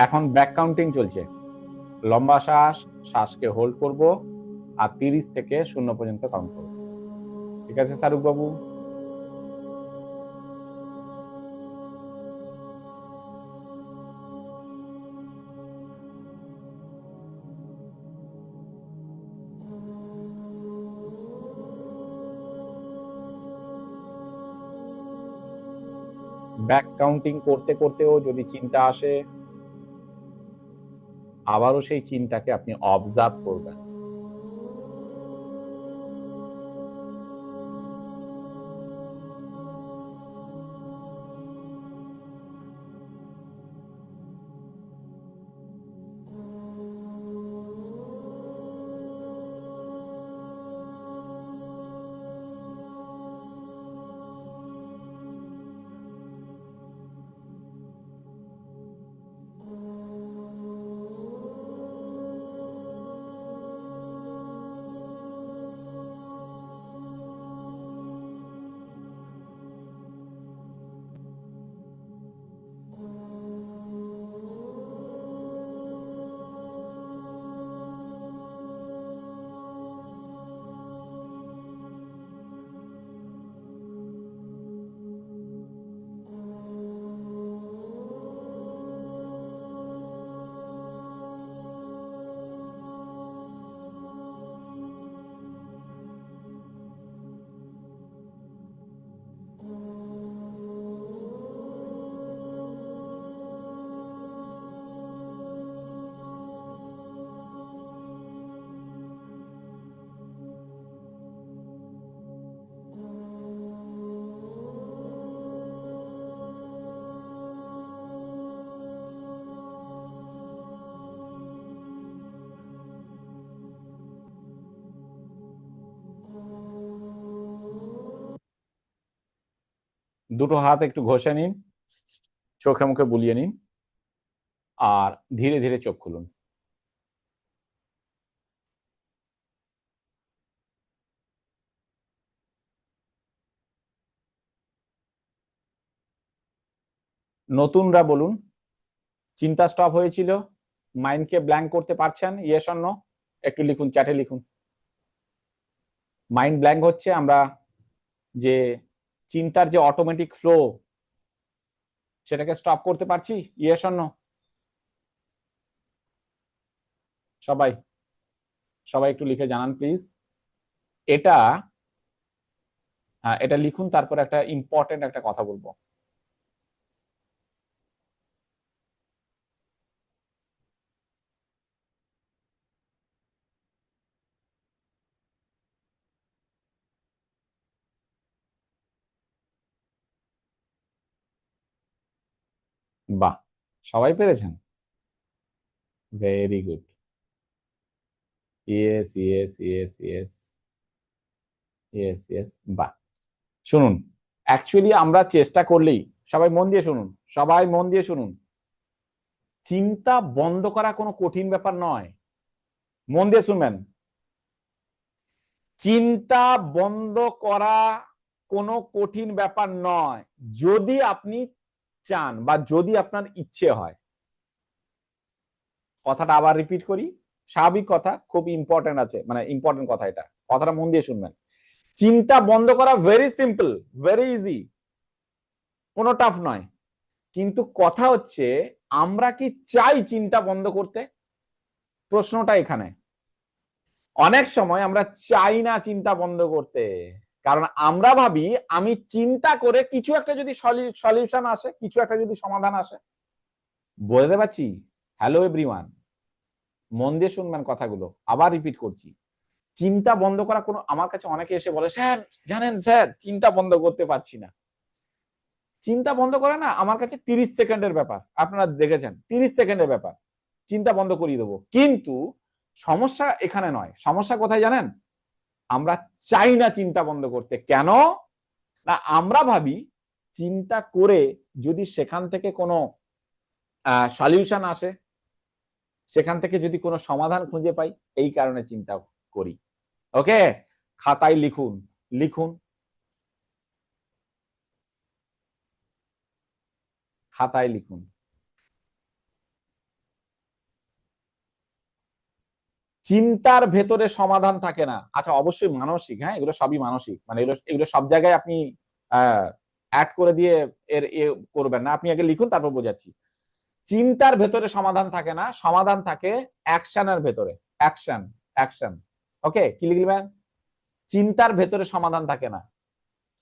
এখন ব্যাক কাউন্টিং চলছে। লম্বা শ্বাস, শ্বাসকে হোল্ড করব, আর 30 থেকে 0 পর্যন্ত কাউন্ট করব। ঠিক আছে শাহরুখ বাবু? ব্যাক কাউন্টিং করতে করতেও যদি চিন্তা আসে, আবারও সেই চিন্তাকে আপনি অবজার্ভ করবেন। দুটো হাত একটু ঘষে নিন, চোখে মুখে বুলিয়ে নিন, আর ধীরে ধীরে চোখ খুলুন। নতুনরা বলুন, চিন্তা স্টপ হয়েছিল, মাইন্ডকে ব্ল্যাঙ্ক করতে পারছেন? ইয়েস অর নো একটু লিখুন, চ্যাটে লিখুন। মাইন্ড ব্ল্যাঙ্ক হচ্ছে, আমরা যে চিন্তার যে অটোমেটিক ফ্লো সেটাকে স্টপ করতে পারছি? Yes or no? সবাই সবাই একটু লিখে জানান প্লিজ। এটা এটা লিখুন, তারপর একটা ইম্পর্টেন্ট একটা কথা বলবো। বাহ, সবাই পেরেছেন, very good. Yes yes yes yes yes yes, বাহ। শুনুন, অ্যাকচুয়ালি আমরা চেষ্টা করলেই, সবাই মন দিয়ে শুনুন, সবাই মন দিয়ে শুনুন, চিন্তা বন্ধ করা কোনো কঠিন ব্যাপার নয়। মন দিয়ে শুনবেন, চিন্তা বন্ধ করা কোনো কঠিন ব্যাপার নয়, যদি আপনি চান বা যদি আপনার ইচ্ছে হয়। কথাটা আবার রিপিট করি, স্বাভাবিক কথা, খুব ইম্পর্টেন্ট আছে, মানে ইম্পর্টেন্ট কথা, এটা কথাটা মন দিয়ে শুনবেন। চিন্তা বন্ধ করা ভেরি সিম্পল, ভেরি ইজি, কোনো টাফ নয়। কিন্তু কথা হচ্ছে, আমরা কি চাই চিন্তা বন্ধ করতে? প্রশ্নটা এখানে। অনেক সময় আমরা চাই না চিন্তা বন্ধ করতে, কারণ আমরা ভাবি আমি চিন্তা করে কিছু একটা যদি সলিউশন আসে, কিছু একটা যদি সমাধান আসে। বুঝতে পারছি? হ্যালো এভরিওয়ান, মন দিয়ে শুনবেন কথাগুলো, আবার রিপিট করছি। চিন্তা বন্ধ করা কোনো, আমার কাছে অনেকে এসে বলে, স্যার জানেন স্যার চিন্তা বন্ধ করতে পারছি না। চিন্তা বন্ধ করে না আমার কাছে 30 সেকেন্ডের ব্যাপার, আপনারা দেখেছেন 30 সেকেন্ডের ব্যাপার, চিন্তা বন্ধ করিয়ে দেবো। কিন্তু সমস্যা এখানে নয়, সমস্যা কোথায় জানেন? আমরা চাই না চিন্তা বন্ধ করতে। কেন না? আমরা ভাবি চিন্তা করে যদি সেখান থেকে কোনো সলিউশন আসে, সেখান থেকে যদি কোনো সমাধান খুঁজে পাই, এই কারণে চিন্তা করি। ওকে, খাতায় লিখুন, লিখুন, খাতায় লিখুন। চিন্তার ভেতরে সমাধান থাকে না। আচ্ছা, অবশ্যই মানসিক, হ্যাঁ, এগুলো সবই মানসিক, মানে এগুলো এগুলো সব জায়গায় আপনি অ্যাড করে দিয়ে এর করবেন না। আপনি আগে লিখুন, তারপর বোঝাচ্ছি। চিন্তার ভেতরে সমাধান থাকে না, সমাধান থাকে অ্যাকশনের ভেতরে। Action, action. ওকে, কি লিখবেন? চিন্তার ভেতরে সমাধান থাকে না,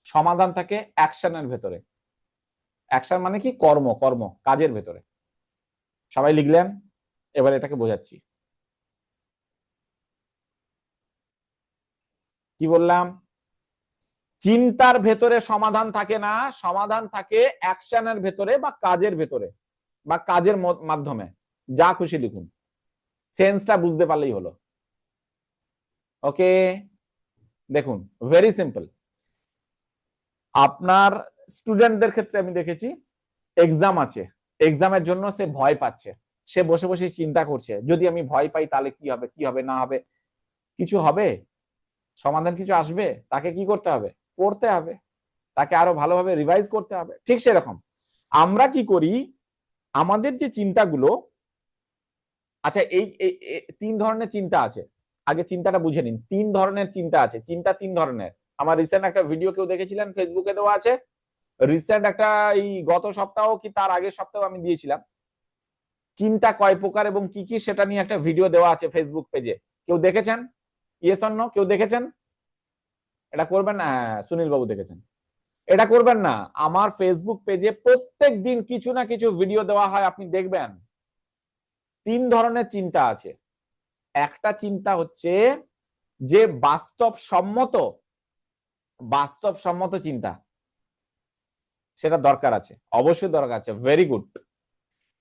সমাধান থাকে অ্যাকশনের ভেতরে। অ্যাকশন মানে কি? কর্ম, কর্ম, কাজের ভেতরে। সবাই লিখলেন? এবার এটাকে বোঝাচ্ছি। কি বললাম? চিন্তার ভেতরে সমাধান থাকে না, সমাধান থাকে অ্যাকশনের ভেতরে বা কাজের ভেতরে বা কাজের মাধ্যমে। যা খুশি লিখুন, সেন্সটা বুঝতে পারলেই হলো। ওকে, দেখুন, ভেরি সিম্পল। আপনার স্টুডেন্টদের ক্ষেত্রে আমি দেখেছি, এক্সাম আছে, এক্সামের জন্য সে ভয় পাচ্ছে, সে বসে বসে চিন্তা করছে, যদি আমি ভয় পাই তাহলে কি হবে, কি হবে না হবে, কিছু হবে, সমাধান কিছু আসবে, তাকে কি করতে হবে? পড়তে হবে, তাকে আরো ভালোভাবে রিভাইজ করতে হবে। ঠিক সেরকম আমরা কি করি, আমাদের যে চিন্তাগুলো, আচ্ছা এই 3 ধরনের চিন্তা আছে, আগে চিন্তাটা বুঝে নিন। 3 ধরনের চিন্তা আছে, চিন্তা 3 ধরনের। আমার রিসেন্ট একটা ভিডিও কেউ দেখেছিলেন, ফেসবুকে দেওয়া আছে, রিসেন্ট একটা, এই গত সপ্তাহ কি তার আগের সপ্তাহ আমি দিয়েছিলাম, চিন্তা কয় প্রকার এবং কি কি, সেটা নিয়ে একটা ভিডিও দেওয়া আছে ফেসবুক পেজে। কেউ দেখেছেন? Yes or no? কেউ দেখেছেন? এটা করবেন না। সুনীল বাবু দেখেছেন? এটা করবেন না। আমার ফেসবুক পেজে প্রত্যেক দিন কিছু না কিছু ভিডিও দেওয়া হয়, আপনি দেখবেন। 3 ধরনের চিন্তা আছে। একটা চিন্তা হচ্ছে যে বাস্তবসম্মত, বাস্তবসম্মত চিন্তা, সেটা দরকার আছে, অবশ্যই দরকার আছে, ভেরি গুড।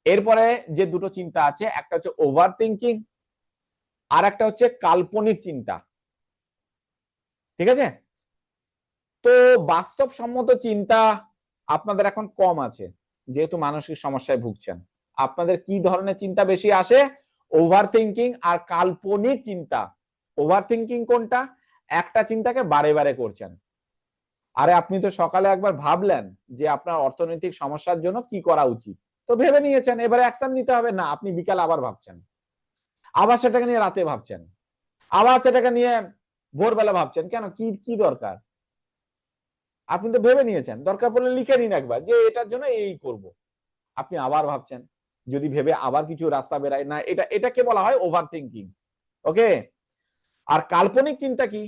এরপরে যে দুটো চিন্তা আছে, একটা হচ্ছে ওভার থিঙ্কিং, আর একটা হচ্ছে কাল্পনিক চিন্তা। ঠিক আছে? তো বাস্তবসম্মত চিন্তা আপনাদের এখন কম আছে, যেহেতু মানসিক সমস্যায় ভুগছেন। আপনাদের কি ধরনের চিন্তা বেশি আসে? ওভার থিঙ্কিং আর কাল্পনিক চিন্তা। ওভার থিঙ্কিং কোনটা? একটা চিন্তাকে বারে বারে করছেন। আরে আপনি তো সকালে একবার ভাবলেন যে আপনার অর্থনৈতিক সমস্যার জন্য কি করা উচিত, তো ভেবে নিয়েছেন, এবারে অ্যাকশন নিতে হবে না। আপনি বিকাল আবার ভাবছেন, আবার সেটাকে নিয়ে রাতে ভাবছেন, আবার সেটাকে নিয়ে ভোরবেলা ভাবছেন। কেন? কি কি দরকার? আপনি তো ভেবে নিয়েছেন, দরকার পড়লে লিখে নিন একবার যে এটার জন্য এই করব। আপনি আবার ভাবছেন, যদি ভেবে আবার কিছু রাস্তা বেরায় না, এটাকে বলা হয় ওভার থিঙ্কিং। ওকে। আর কাল্পনিক চিন্তা কি?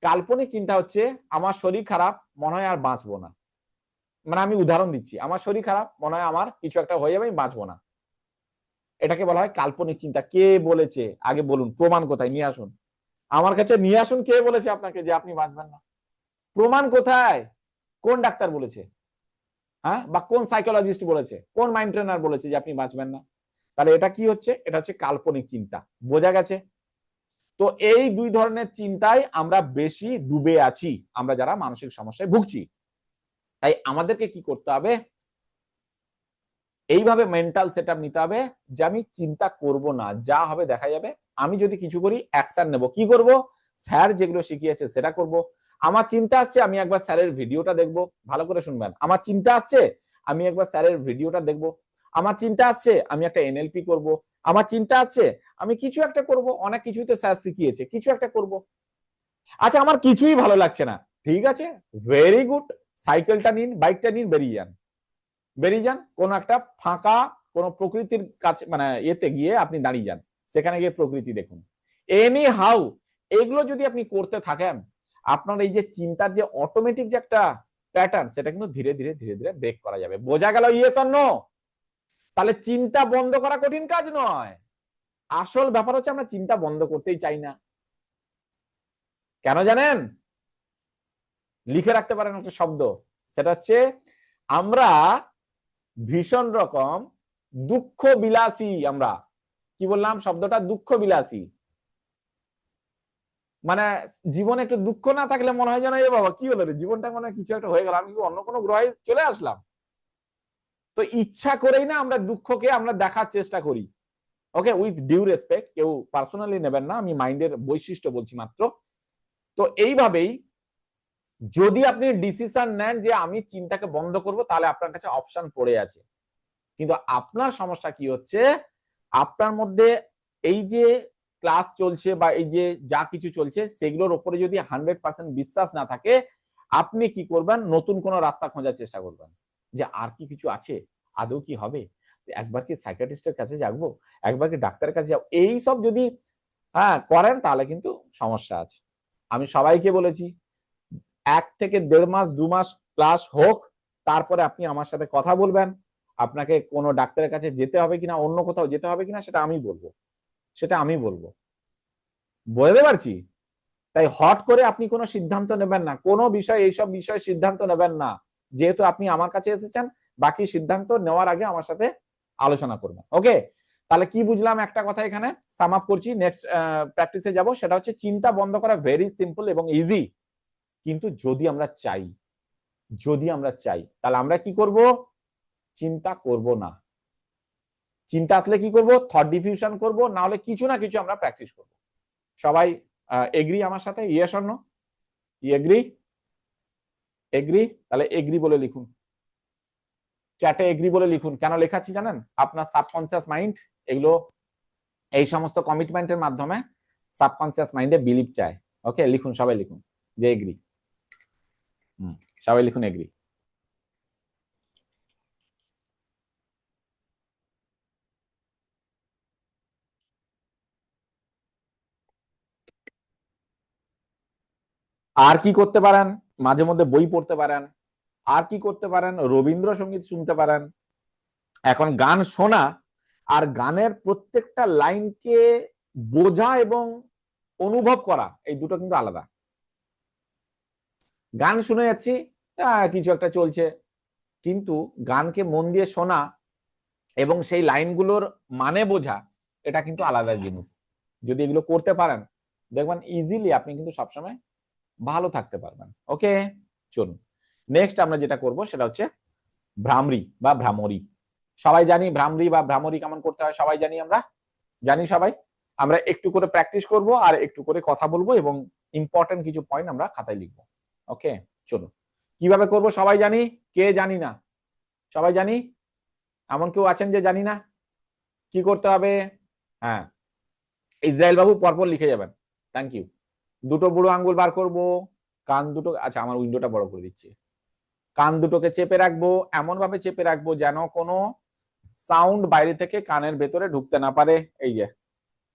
কাল্পনিক চিন্তা হচ্ছে আমার শরীর খারাপ, মনে হয় আর বাঁচবো না। মানে আমি উদাহরণ দিচ্ছি, আমার শরীর খারাপ, মনে হয় আমার কিছু একটা হয়ে যাবে, আমি বাঁচবো না। এটাকে বলা হয় কাল্পনিক চিন্তা। কে বলেছে? আগে বলুন, প্রমাণ কোথায়? নিয়ে আসুন আমার কাছে, নিয়ে আসুন। কে বলেছে আপনাকে যে আপনি বাঁচবেন না? প্রমাণ কোথায়? কোন ডাক্তার বলেছে? হ্যাঁ, বা কোন সাইকোলজিস্ট বলেছে? কোন মাইন্ড ট্রেনার বলেছে যে আপনি বাঁচবেন না? তাহলে এটা কি হচ্ছে? এটা হচ্ছে কাল্পনিক চিন্তা। বোঝা গেছে? তো এই দুই ধরনের চিন্তায় আমরা বেশি ডুবে আছি, আমরা যারা মানসিক সমস্যায় ভুগছি। তাই আমাদেরকে কি করতে হবে? এইভাবে মেন্টাল সেটআপ নিতে হবে যে আমি চিন্তা করব না, যা হবে দেখা যাবে। আমি যদি কিছু করি, অ্যাকশন নেব। কি করব? স্যার যেগুলো শিখিয়েছে সেটা করব। আমার চিন্তা আসছে, আমি একবার স্যারের ভিডিওটা দেখব। ভালো করে শুনবেন। আমার চিন্তা আসছে, আমি একবার স্যারের ভিডিওটা দেখব। আমার চিন্তা আসছে, আমি একটা এনএলপি করব। আমার চিন্তা আসছে, আমি কিছু একটা করব। অনেক কিছুই তো স্যার শিখিয়েছে, কিছু একটা করব। আচ্ছা, আমার কিছুই ভালো লাগছে না। ঠিক আছে, ভেরি গুড। সাইকেলটা নিন, বাইকটা নিন, বেরিয়ে যান। বেরিয়ে যান, কোন একটা ফাঁকা কোন প্রকৃতির কাছে, মানে এতে গিয়ে আপনি দাঁড়িয়ে যান, সেখানে গিয়ে প্রকৃতি দেখুন। এনি হাউ, এগুলো যদি আপনি করতে থাকেন, আপনার এই যে চিন্তার যে অটোমেটিক যে একটা প্যাটার্ন, সেটা কিন্তু ধীরে ধীরে ধীরে ধীরে ব্রেক করা যাবে। বোঝা গেল? Yes or no? তাহলে চিন্তা বন্ধ করা কঠিন কাজ নয়। আসল ব্যাপার হচ্ছে আমরা চিন্তা বন্ধ করতেই চাই না। কেন জানেন? লিখে রাখতে পারেন একটা শব্দ, সেটা হচ্ছে আমরা ভীষণ রকম দুঃখ বিলাসী। আমরা কি বললাম? শব্দটা দুঃখ বিলাসী। মানে জীবনে একটু দুঃখ না থাকলে মনে হয় যেন, এ বাবা কি হলো রে, জীবনটা মনে হয় কিছু একটা হয়ে গেল, আমি কি অন্য কোনো গ্রহে চলে আসলাম? তো ইচ্ছা করেই না আমরা দুঃখকে আমরা দেখার চেষ্টা করি। ওকে, উইথ ডিউ রেসপেক্ট, কেউ পার্সোনালি নেবেন না, আমি মাইন্ডের বৈশিষ্ট্য বলছি মাত্র। তো এইভাবেই যদি আপনি ডিসিশন নেন যে আমি চিন্তাকে বন্ধ করব, তাহলে আপনার কাছে অপশন পড়ে আছে। কিন্তু আপনার সমস্যা কি হচ্ছে? আপনার মধ্যে এই যে ক্লাস চলছে বা এই যে যা কিছু চলছে, সেগুলোর উপরে যদি 100% বিশ্বাস না থাকে, আপনি কি করবেন? নতুন কোন রাস্তা খোঁজার চেষ্টা করবেন, যে আর কি কিছু আছে, আদৌ কি হবে, একবার কি সাইকিয়াট্রিস্টের কাছে যাবো, একবার কি ডাক্তারের কাছে যাবো। এই সব যদি করেন, তাহলে কিন্তু সমস্যা আছে। আমি সবাইকে বলেছি, 1 থেকে 1.5 মাস 2 মাস ক্লাস হোক, তারপরে আপনি আমার সাথে কথা বলবেন। আপনাকে কোনো ডাক্তারের কাছে যেতে হবে কিনা, অন্য কোথাও যেতে হবে কিনা, সেটা আমি বলবো। সেটা আমি বলবো। বুঝতে পারছি? তাই হট করে আপনি কোনো সিদ্ধান্ত নেবেন না। কোনো বিষয়, এইসব বিষয়ে সিদ্ধান্ত নেবেন না। যেহেতু আপনি আমার কাছে এসেছেন, বাকি সিদ্ধান্ত নেওয়ার আগে আমার সাথে আলোচনা করবেন। ওকে? তাহলে কি বুঝলাম? একটা কথা এখানে সাম আপ করছি। নেক্সট প্র্যাকটিসে যাব। সেটা হচ্ছে চিন্তা বন্ধ করা ভেরি সিম্পল এবং ইজি। কিন্তু যদি আমরা চাই, তাহলে আমরা কি করব? চিন্তা করব না। চিন্তা আসলে কি করব? থট ডিফিউশন করব, না হলে কিছু না কিছু আমরা প্র্যাকটিস করব। সবাই এগ্রি আমার সাথে? Yes or no? Agree? Agree? তাহলে এগ্রি বলে লিখুন। চ্যাটে এগ্রি বলে লিখুন। কেন লেখাচ্ছি জানেন? আপনার সাবকনসিয়াস মাইন্ড এগুলো, এই সমস্ত কমিটমেন্টের মাধ্যমে সাবকনসিয়াস মাইন্ডে বিলিভ চায়। ওকে, লিখুন, সবাই লিখুন যে এগ্রি। সবাই লিখুন এগ্রি। আর কি করতে পারেন? মাঝে মধ্যে বই পড়তে পারেন। আর কি করতে পারেন? রবীন্দ্রসঙ্গীত শুনতে পারেন। এখন গান শোনা আর গানের প্রত্যেকটা লাইনকে বোঝা এবং অনুভব করা, এই দুটো কিন্তু আলাদা। গান শুনে যাচ্ছি, কিছু একটা চলছে, কিন্তু গানকে মন দিয়ে শোনা এবং সেই লাইনগুলোর মানে বোঝা, এটা কিন্তু আলাদা জিনিস। যদি এগুলো করতে পারেন, দেখবেন ইজিলি আপনি কিন্তু সবসময় ভালো থাকতে পারবেন। ওকে, চলুন নেক্সট আমরা যেটা করব সেটা হচ্ছে ভ্রামরি বা ভ্রামরি। সবাই জানি ভ্রামরি বা ভ্রামরি কেমন করতে হয়, সবাই জানি, আমরা জানি সবাই। আমরা একটু করে প্র্যাকটিস করব আর একটু করে কথা বলবো এবং ইম্পর্টেন্ট কিছু পয়েন্ট আমরা খাতায় লিখবো। ওকে, চলো কিভাবে করব সবাই জানি, কে জানি না? সবাই জানি? এমন কেউ আছেন যে জানি না? কি করতে হবে? হ্যাঁ, ইসরায়েল বাবু পরপর লিখে যাবেন। Thank you. দুটো বুড়ো আঙ্গুল বার করব, কান দুটো, আচ্ছা আমার উইন্ডোটা বড় করে দিচ্ছি। কান দুটোকে চেপে রাখবো, এমন ভাবে চেপে রাখবো যেন কোনো সাউন্ড বাইরে থেকে কানের ভেতরে ঢুকতে না পারে। এই যে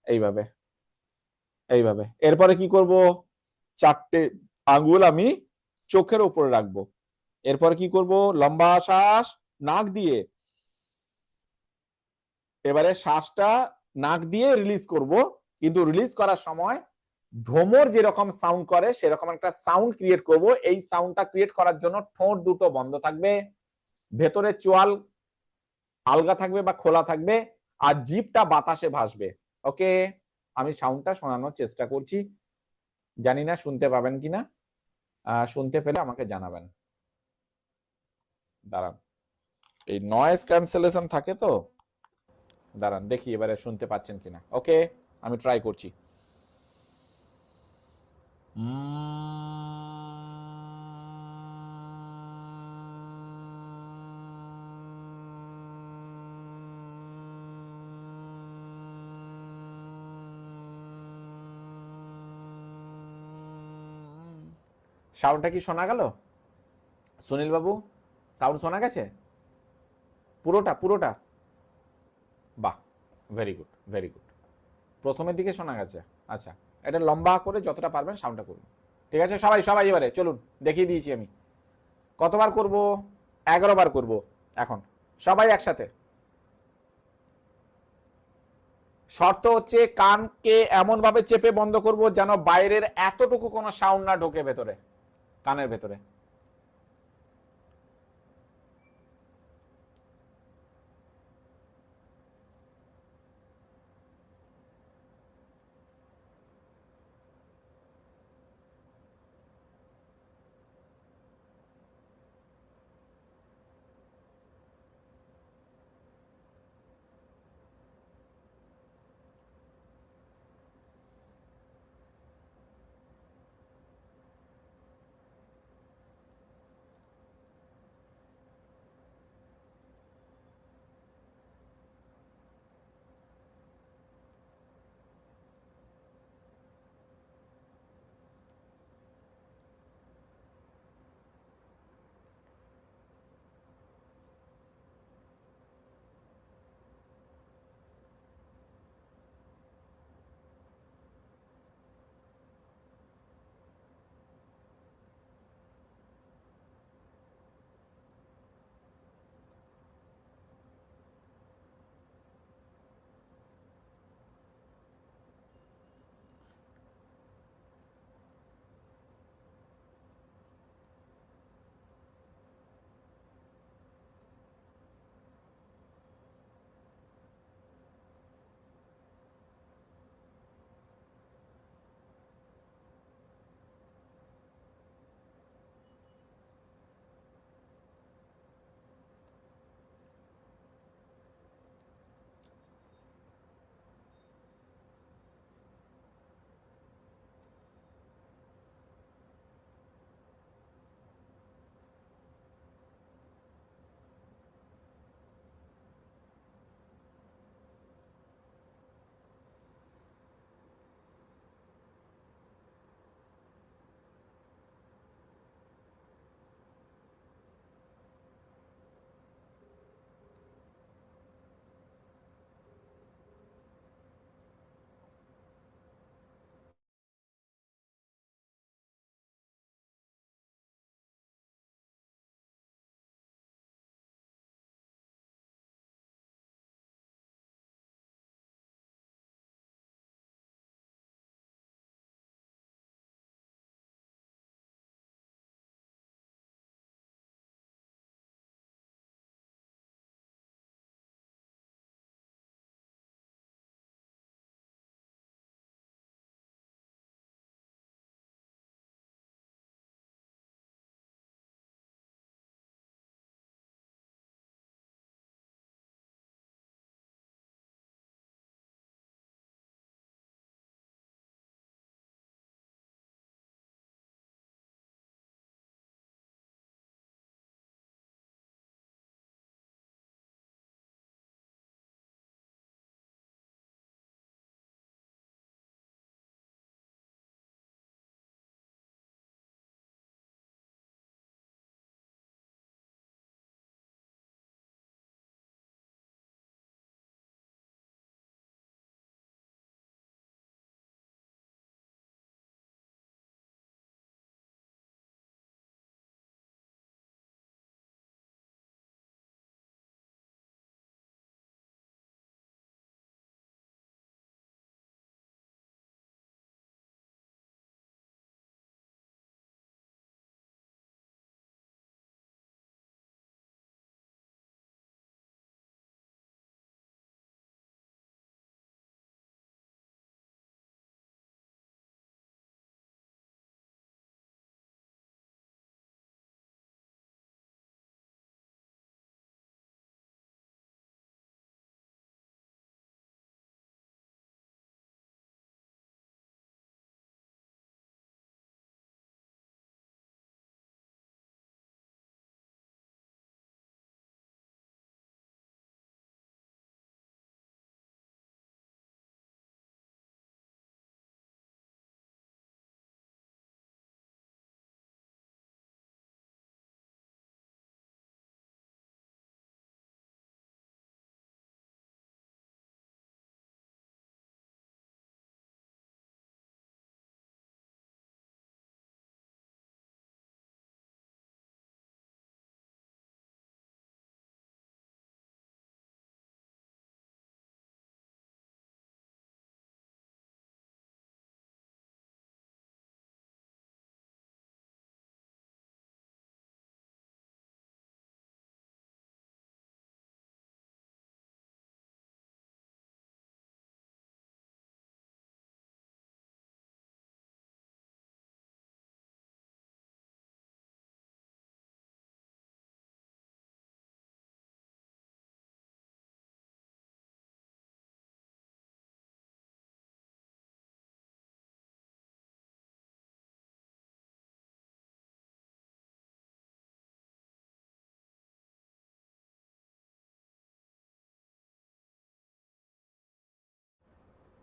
এইভাবে, এইভাবে। এরপরে কি করব? চারটে আঙ্গুল আমি চোখের উপরে রাখবো। এরপরে কি করব? লম্বা শ্বাস নাক দিয়ে, এবারে শ্বাসটা নাক দিয়ে রিলিজ করব, কিন্তু রিলিজ করার সময় ভ্রমর যেরকম সাউন্ড করে সেরকম একটা সাউন্ড ক্রিয়েট করব। এই সাউন্ডটা ক্রিয়েট করার জন্য ঠোঁট দুটো বন্ধ থাকবে, ভেতরে চোয়াল আলগা থাকবে বা খোলা থাকবে, আর জিভটা বাতাসে ভাসবে। ওকে, আমি সাউন্ডটা শোনানোর চেষ্টা করছি, জানি না শুনতে পাবেন কিনা। শুনতে পেলে আমাকে জানাবেন। দাঁড়ান, এই নয়েজ ক্যান্সেলেশন থাকে তো, দাঁড়ান দেখি এবারে শুনতে পাচ্ছেন কিনা। ওকে, আমি ট্রাই করছি। সাউন্ডটা কি শোনা গেল সুনীল বাবু? সাউন্ড শোনা গেছে পুরোটা পুরোটা? বাহ, ভেরি গুড ভেরি গুড। প্রথমের দিকে শোনা গেছে। আচ্ছা, এটা লম্বা করে যতটা পারবেন সাউন্ডটা করুন। ঠিক আছে সবাই, সবাই এবারে চলুন, দেখিয়ে দিয়েছি আমি। কতবার করব? 11 বার করব। এখন সবাই একসাথে। শর্ত হচ্ছে কানকে এমন ভাবে চেপে বন্ধ করব যেন বাইরের এতটুকু কোনো সাউন্ড না ঢোকে ভেতরে, কানের ভেতরে।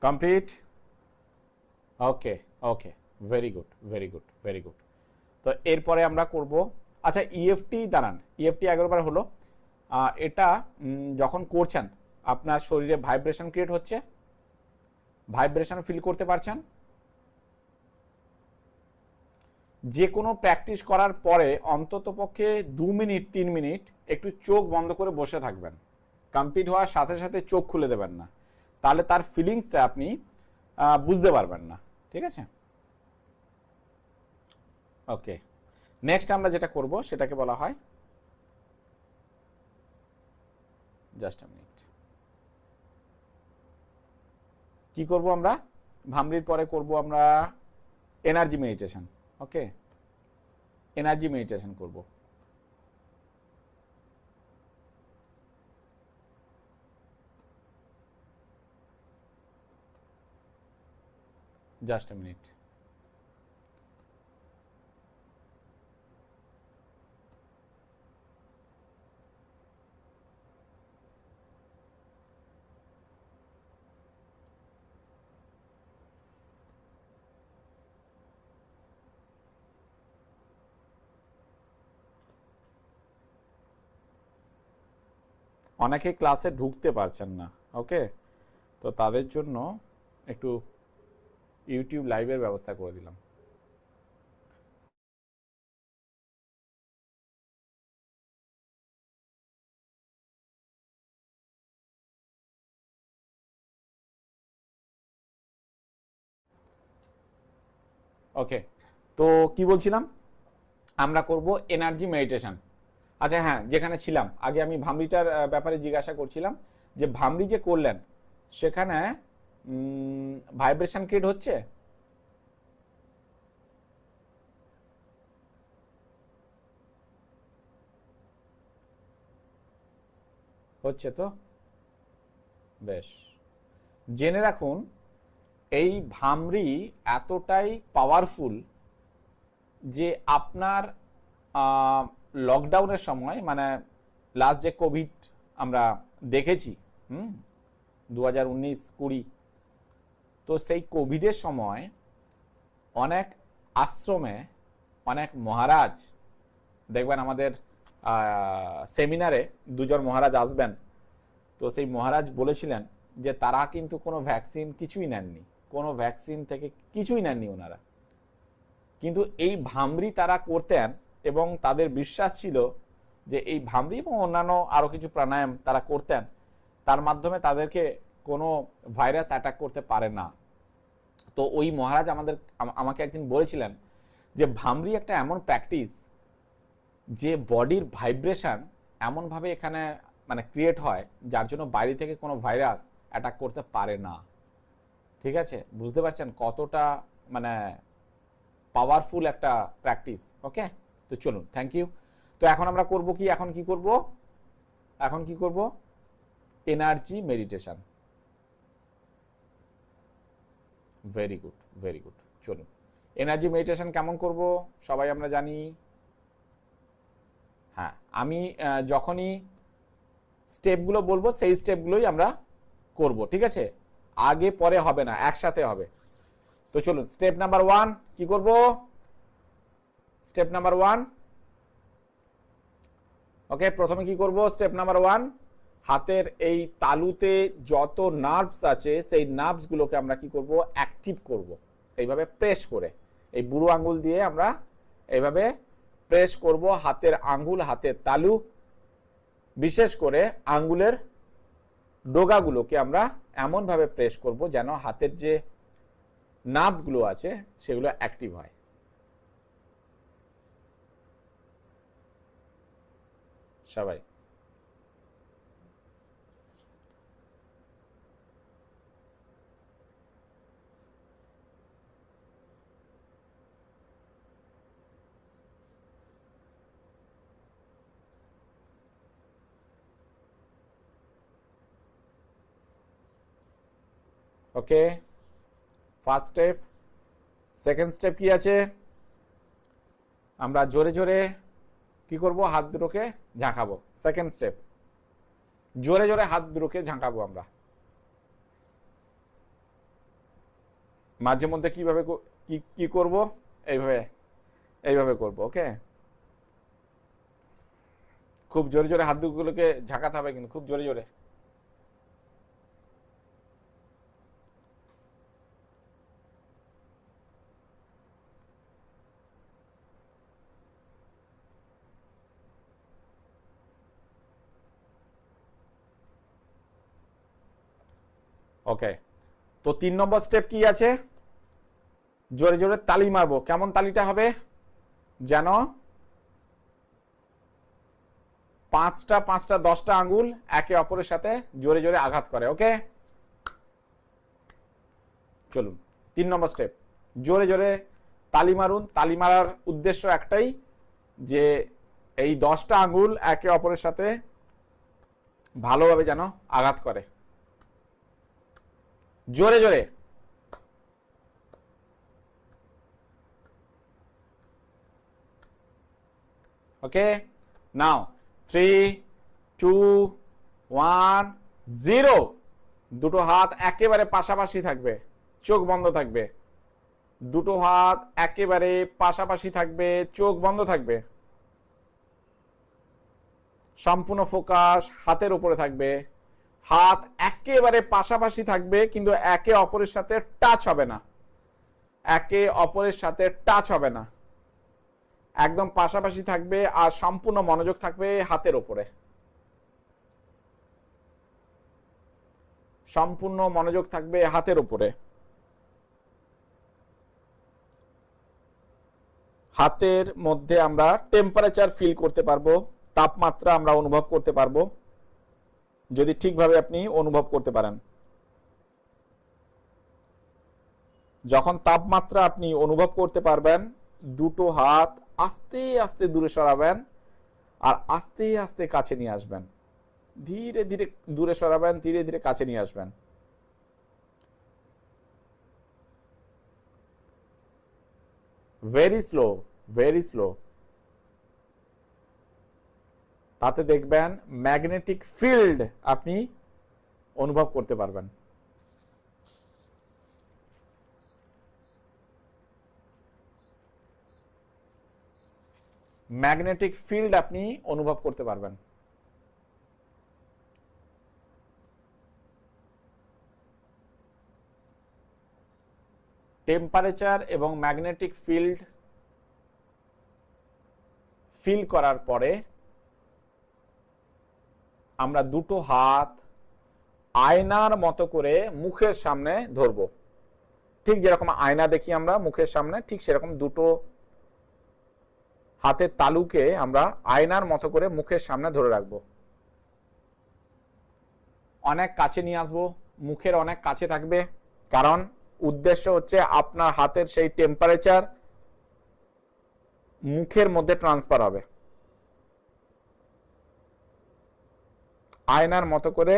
Complete. Okay okay, very good very good very good. তো এরপরে আমরা করব, আচ্ছা ইএফটি দাঁড়ান, ইএফটি 11 বার হলো। এটা যখন করছেন আপনার শরীরে ভাইব্রেশন ক্রিয়েট হচ্ছে, ভাইব্রেশন ফিল করতে পারছেন। যে কোনো প্র্যাকটিস করার পরে অন্তত পক্ষে 2 মিনিট 3 মিনিট একটু চোখ বন্ধ করে বসে থাকবেন, কমপ্লিট হওয়ার সাথে সাথে চোখ খুলে দেবেন না, তাহলে তার ফিলিংসটা আপনি বুঝতে পারবেন না, ঠিক আছে? ওকে, নেক্সট আমরা যেটা করব সেটাকে বলা হয়, জাস্ট আ মিনিট, কি করব আমরা ভামরির পরে করব আমরা এনার্জি মেডিটেশন। ওকে, এনার্জি মেডিটেশন করব। Just a minute. অনেকে ক্লাসে ঢুকতে পারছেন না, ওকে, তো তাদের জন্য একটু ইউটিউব লাইভের ব্যবস্থা করে দিলাম। ওকে, তো কি বলছিলাম, আমরা করব এনার্জি মেডিটেশন। আচ্ছা হ্যাঁ, যেখানে ছিলাম আগে আমি ভামরিটার ব্যাপারে জিজ্ঞাসা করছিলাম যে ভামরি যে করলেন সেখানে ভাইব্রেশন ক্রিয়েট হচ্ছে? হচ্ছে তো, বেশ। জেনে রাখুন এই ভামরি এতটাই পাওয়ারফুল যে আপনার লকডাউনের সময়, মানে লাস্ট যে কোভিড আমরা দেখেছি 2019-20, তো সেই কোভিডের সময় অনেক আশ্রমে অনেক মহারাজ, দেখবেন আমাদের সেমিনারে দুজন মহারাজ আসবেন, তো সেই মহারাজ বলেছিলেন যে তারা কিন্তু কোনো ভ্যাকসিন কিছুই নেননি, কোনো ভ্যাকসিন থেকে কিছুই নেননি ওনারা, কিন্তু এই ভামরি তারা করতেন এবং তাদের বিশ্বাস ছিল যে এই ভামরি এবং অন্যান্য আরো কিছু প্রাণায়াম তারা করতেন, তার মাধ্যমে তাদেরকে কোনো ভাইরাস অ্যাটাক করতে পারে না। তো ওই মহারাজ আমাকে একদিন বলেছিলেন যে ভামরি একটা এমন প্র্যাকটিস যে বডির ভাইব্রেশন এমনভাবে এখানে মানে ক্রিয়েট হয় যার জন্য বাইরে থেকে কোনো ভাইরাস অ্যাটাক করতে পারে না। ঠিক আছে, বুঝতে পারছেন কতটা মানে পাওয়ারফুল একটা প্র্যাকটিস। ওকে, তো চলুন, থ্যাংক ইউ। তো এখন আমরা করব কি, এখন কি করব, এখন কি করব, energy meditation. Very good very good, চলুন এনার্জি মেডিটেশন কেমন করব সবাই আমরা জানি। হ্যাঁ, আমি যখনই স্টেপগুলো বলবো সেই স্টেপগুলোই আমরা করব, ঠিক আছে, আগে পরে হবে না, একসাথে হবে। তো চলুন স্টেপ নাম্বার 1 কি করব, স্টেপ নাম্বার 1, ওকে, প্রথমে কি করব, স্টেপ নাম্বার 1, হাতের এই তালুতে যত নার্ভস আছে সেই নার্ভস গুলোকে আমরা কি করব, অ্যাক্টিভ করব, এইভাবে প্রেস করে, এই বুড়ো আঙ্গুল দিয়ে আমরা এইভাবে প্রেস করব হাতের আঙ্গুল, হাতের তালু, বিশেষ করে আঙ্গুলের ডোগাগুলোকে আমরা এমন ভাবে প্রেস করব যেন হাতের যে নার্ভগুলো আছে সেগুলো অ্যাক্টিভ হয়। সবাই ওকে, ফার্স্ট স্টেপ। সেকেন্ড স্টেপ কি আছে, আমরা জোরে জোরে কি করব, হাত দুটোকে ঝাঁকাবো। সেকেন্ড স্টেপ, জোরে জোরে হাত দুটোকে ঝাঁকাবো আমরা। মাঝে মধ্যে কিভাবে কি করব, এইভাবে এইভাবে করব। ওকে, খুব জোরে জোরে হাতগুলোকে ঝাঁকাতে হবে, কিন্তু খুব জোরে জোরে। ওকে, তো 3 নম্বর স্টেপ কি আছে? জোরে জোরে তালি মারবো। কেমন তালিটা হবে? যেন 5টা 5টা 10টা আঙ্গুল একে অপরের সাথে জোরে জোরে আঘাত করে। ওকে, চলুন 3 নম্বর স্টেপ, জোরে জোরে তালি মারুন। তালি মারার উদ্দেশ্য একটাই, যে এই 10টা আঙ্গুল একে অপরের সাথে ভালোভাবে যেন আঘাত করে, জোরে জোরে। ওকে, নাও 3 2 1 0। দুটো হাত একেবারে পাশাপাশি থাকবে, চোখ বন্ধ থাকবে। দুটো হাত একেবারে পাশাপাশি থাকবে, চোখ বন্ধ থাকবে। সম্পূর্ণ ফোকাস হাতের উপরে থাকবে। হাত একেবারে পাশাপাশি থাকবে, কিন্তু একে অপরের সাথে টাচ হবে না, একে অপরের সাথে টাচ হবে না। একদম পাশাপাশি থাকবে, আর সম্পূর্ণ মনোযোগ থাকবে হাতের উপরে। সম্পূর্ণ মনোযোগ থাকবে হাতের উপরে। হাতের মধ্যে আমরা টেম্পারেচার ফিল করতে পারবো, তাপমাত্রা আমরা অনুভব করতে পারবো, যদি ঠিকভাবে আপনি অনুভব করতে পারেন। যখন তাপমাত্রা আপনি অনুভব করতে পারবেন, দুটো হাত আস্তে আস্তে দূরে সরাবেন, আর আস্তে আস্তে কাছে নিয়ে আসবেন। ধীরে ধীরে দূরে সরাবেন, ধীরে ধীরে কাছে নিয়ে আসবেন। Very slow, very slow. তাতে দেখবেন ম্যাগনেটিক ফিল্ড আপনি অনুভব করতে পারবেন। ম্যাগনেটিক ফিল্ড আপনি অনুভব করতে পারবেন। টেম্পারেচার এবং ম্যাগনেটিক ফিল্ড ফিল করার পরে আমরা দুটো হাত আয়নার মতো করে মুখের সামনে ধরবো। ঠিক যেরকম আয়না দেখি আমরা মুখের সামনে, ঠিক সেরকম দুটো হাতের তালুকে আমরা আয়নার মতো করে মুখের সামনে ধরে রাখবো। অনেক কাছে নিয়ে আসবো, মুখের অনেক কাছে থাকবে, কারণ উদ্দেশ্য হচ্ছে আপনার হাতের সেই টেম্পারেচার মুখের মধ্যে ট্রান্সফার হবে। আয়নার মতো করে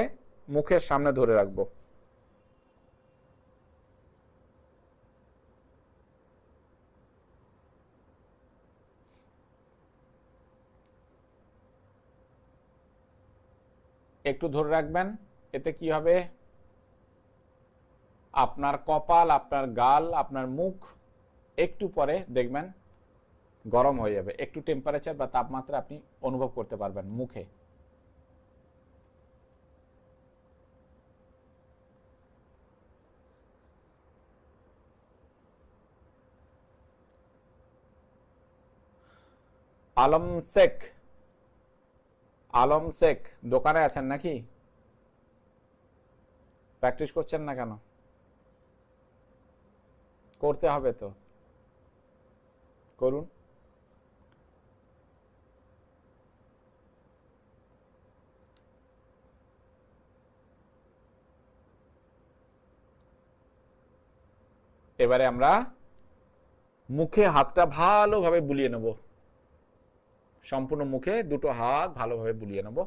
মুখের সামনে ধরে রাখবো। একটু ধরে রাখবেন, এতে কি হবে, আপনার কপাল, আপনার গাল, আপনার মুখ একটু পরে দেখবেন গরম হয়ে যাবে। একটু টেম্পারেচার বা তাপমাত্রা আপনি অনুভব করতে পারবেন মুখে। আলম শেখ, আলম শেখ দোকানে আছেন নাকি? প্র্যাকটিস করছেন না কেন? করতে হবে তো, করুন। এবারে আমরা মুখে হাতটা ভালোভাবে বুলিয়ে নেব। সম্পূর্ণ মুখে দুটো হাত ভালোভাবে বুলিয়ে নেব।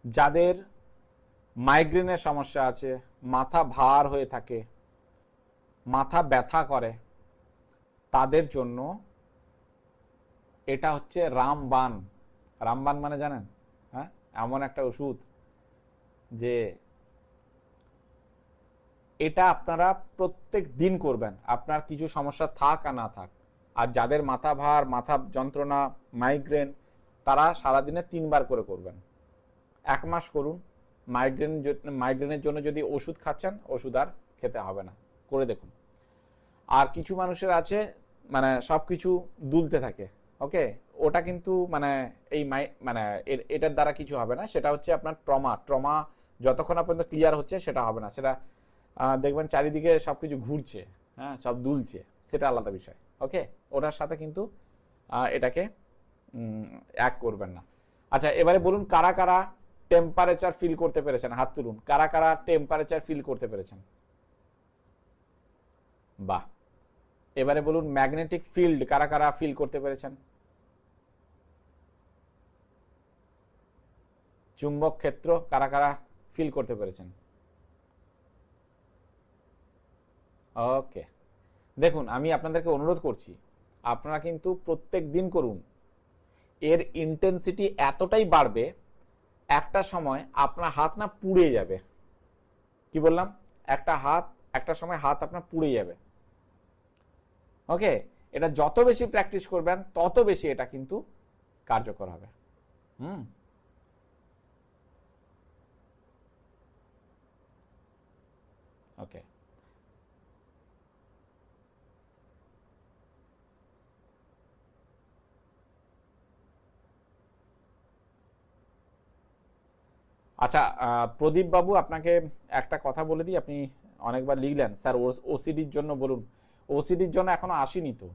যাদের মাইগ্রেনের সমস্যা আছে, মাথা ভার হয়ে থাকে, মাথা ব্যথা করে, তাদের জন্য এটা হচ্ছে রামবান। রামবান মানে জানেন? হ্যাঁ, এমন একটা ওষুধ যে এটা আপনারা প্রত্যেক দিন করবেন, আপনার কিছু সমস্যা থাক আর না থাক। আর যাদের মাথা ভার, মাথা যন্ত্রণা, মাইগ্রেন, তারা সারাদিনে 3 বার করে করবেন। 1 মাস করুন। মাইগ্রেনের জন্য যদি ওষুধ খাচ্ছেন, ওষুধ আর খেতে হবে না, করে দেখুন। আর কিছু মানুষের আছে মানে সবকিছু দুলতে থাকে, ওকে, ওটা কিন্তু মানে এটার দ্বারা কিছু হবে না। সেটা হচ্ছে আপনার ট্রমা যতক্ষণ পর্যন্ত ক্লিয়ার হচ্ছে সেটা হবে না। সেটা দেখবেন চারিদিকে সবকিছু ঘুরছে, হ্যাঁ, সব দুলছে, সেটা আলাদা বিষয়। ওকে, ওটার সাথে কিন্তু এটাকে এক করবেন না। আচ্ছা, এবারে বলুন কারা কারা টেম্পারেচার ফিল করতে পেরেছেন? হাত তুলুন, কারা কারা টেম্পারেচার ফিল করতে পেরেছেন? বাহ। এবারে বলুন ম্যাগনেটিক ফিল্ড কারা কারা ফিল করতে পেরেছেন? চুম্বক ক্ষেত্র কারা কারা ফিল করতে পেরেছেন? ওকে, দেখুন আমি আপনাদেরকে অনুরোধ করছি, আপনারা কিন্তু প্রত্যেক দিন করুন। এর ইন্টেন্সিটি এতটাই বাড়বে, একটা সময় আপনার হাত না পুড়ে যাবে। কি বললাম? একটা সময় হাত আপনার পুড়ে যাবে। ওকে, এটা যত বেশি প্র্যাকটিস করবেন তত বেশি এটা কিন্তু কার্যকর হবে। ওকে, আচ্ছা প্রদীপ বাবু, আপনাকে একটা কথা বলে দিই, আপনি অনেকবার লিখলেন স্যার ওসিডির জন্য বলুন। ওসিডির জন্য এখনো আসিনি তো,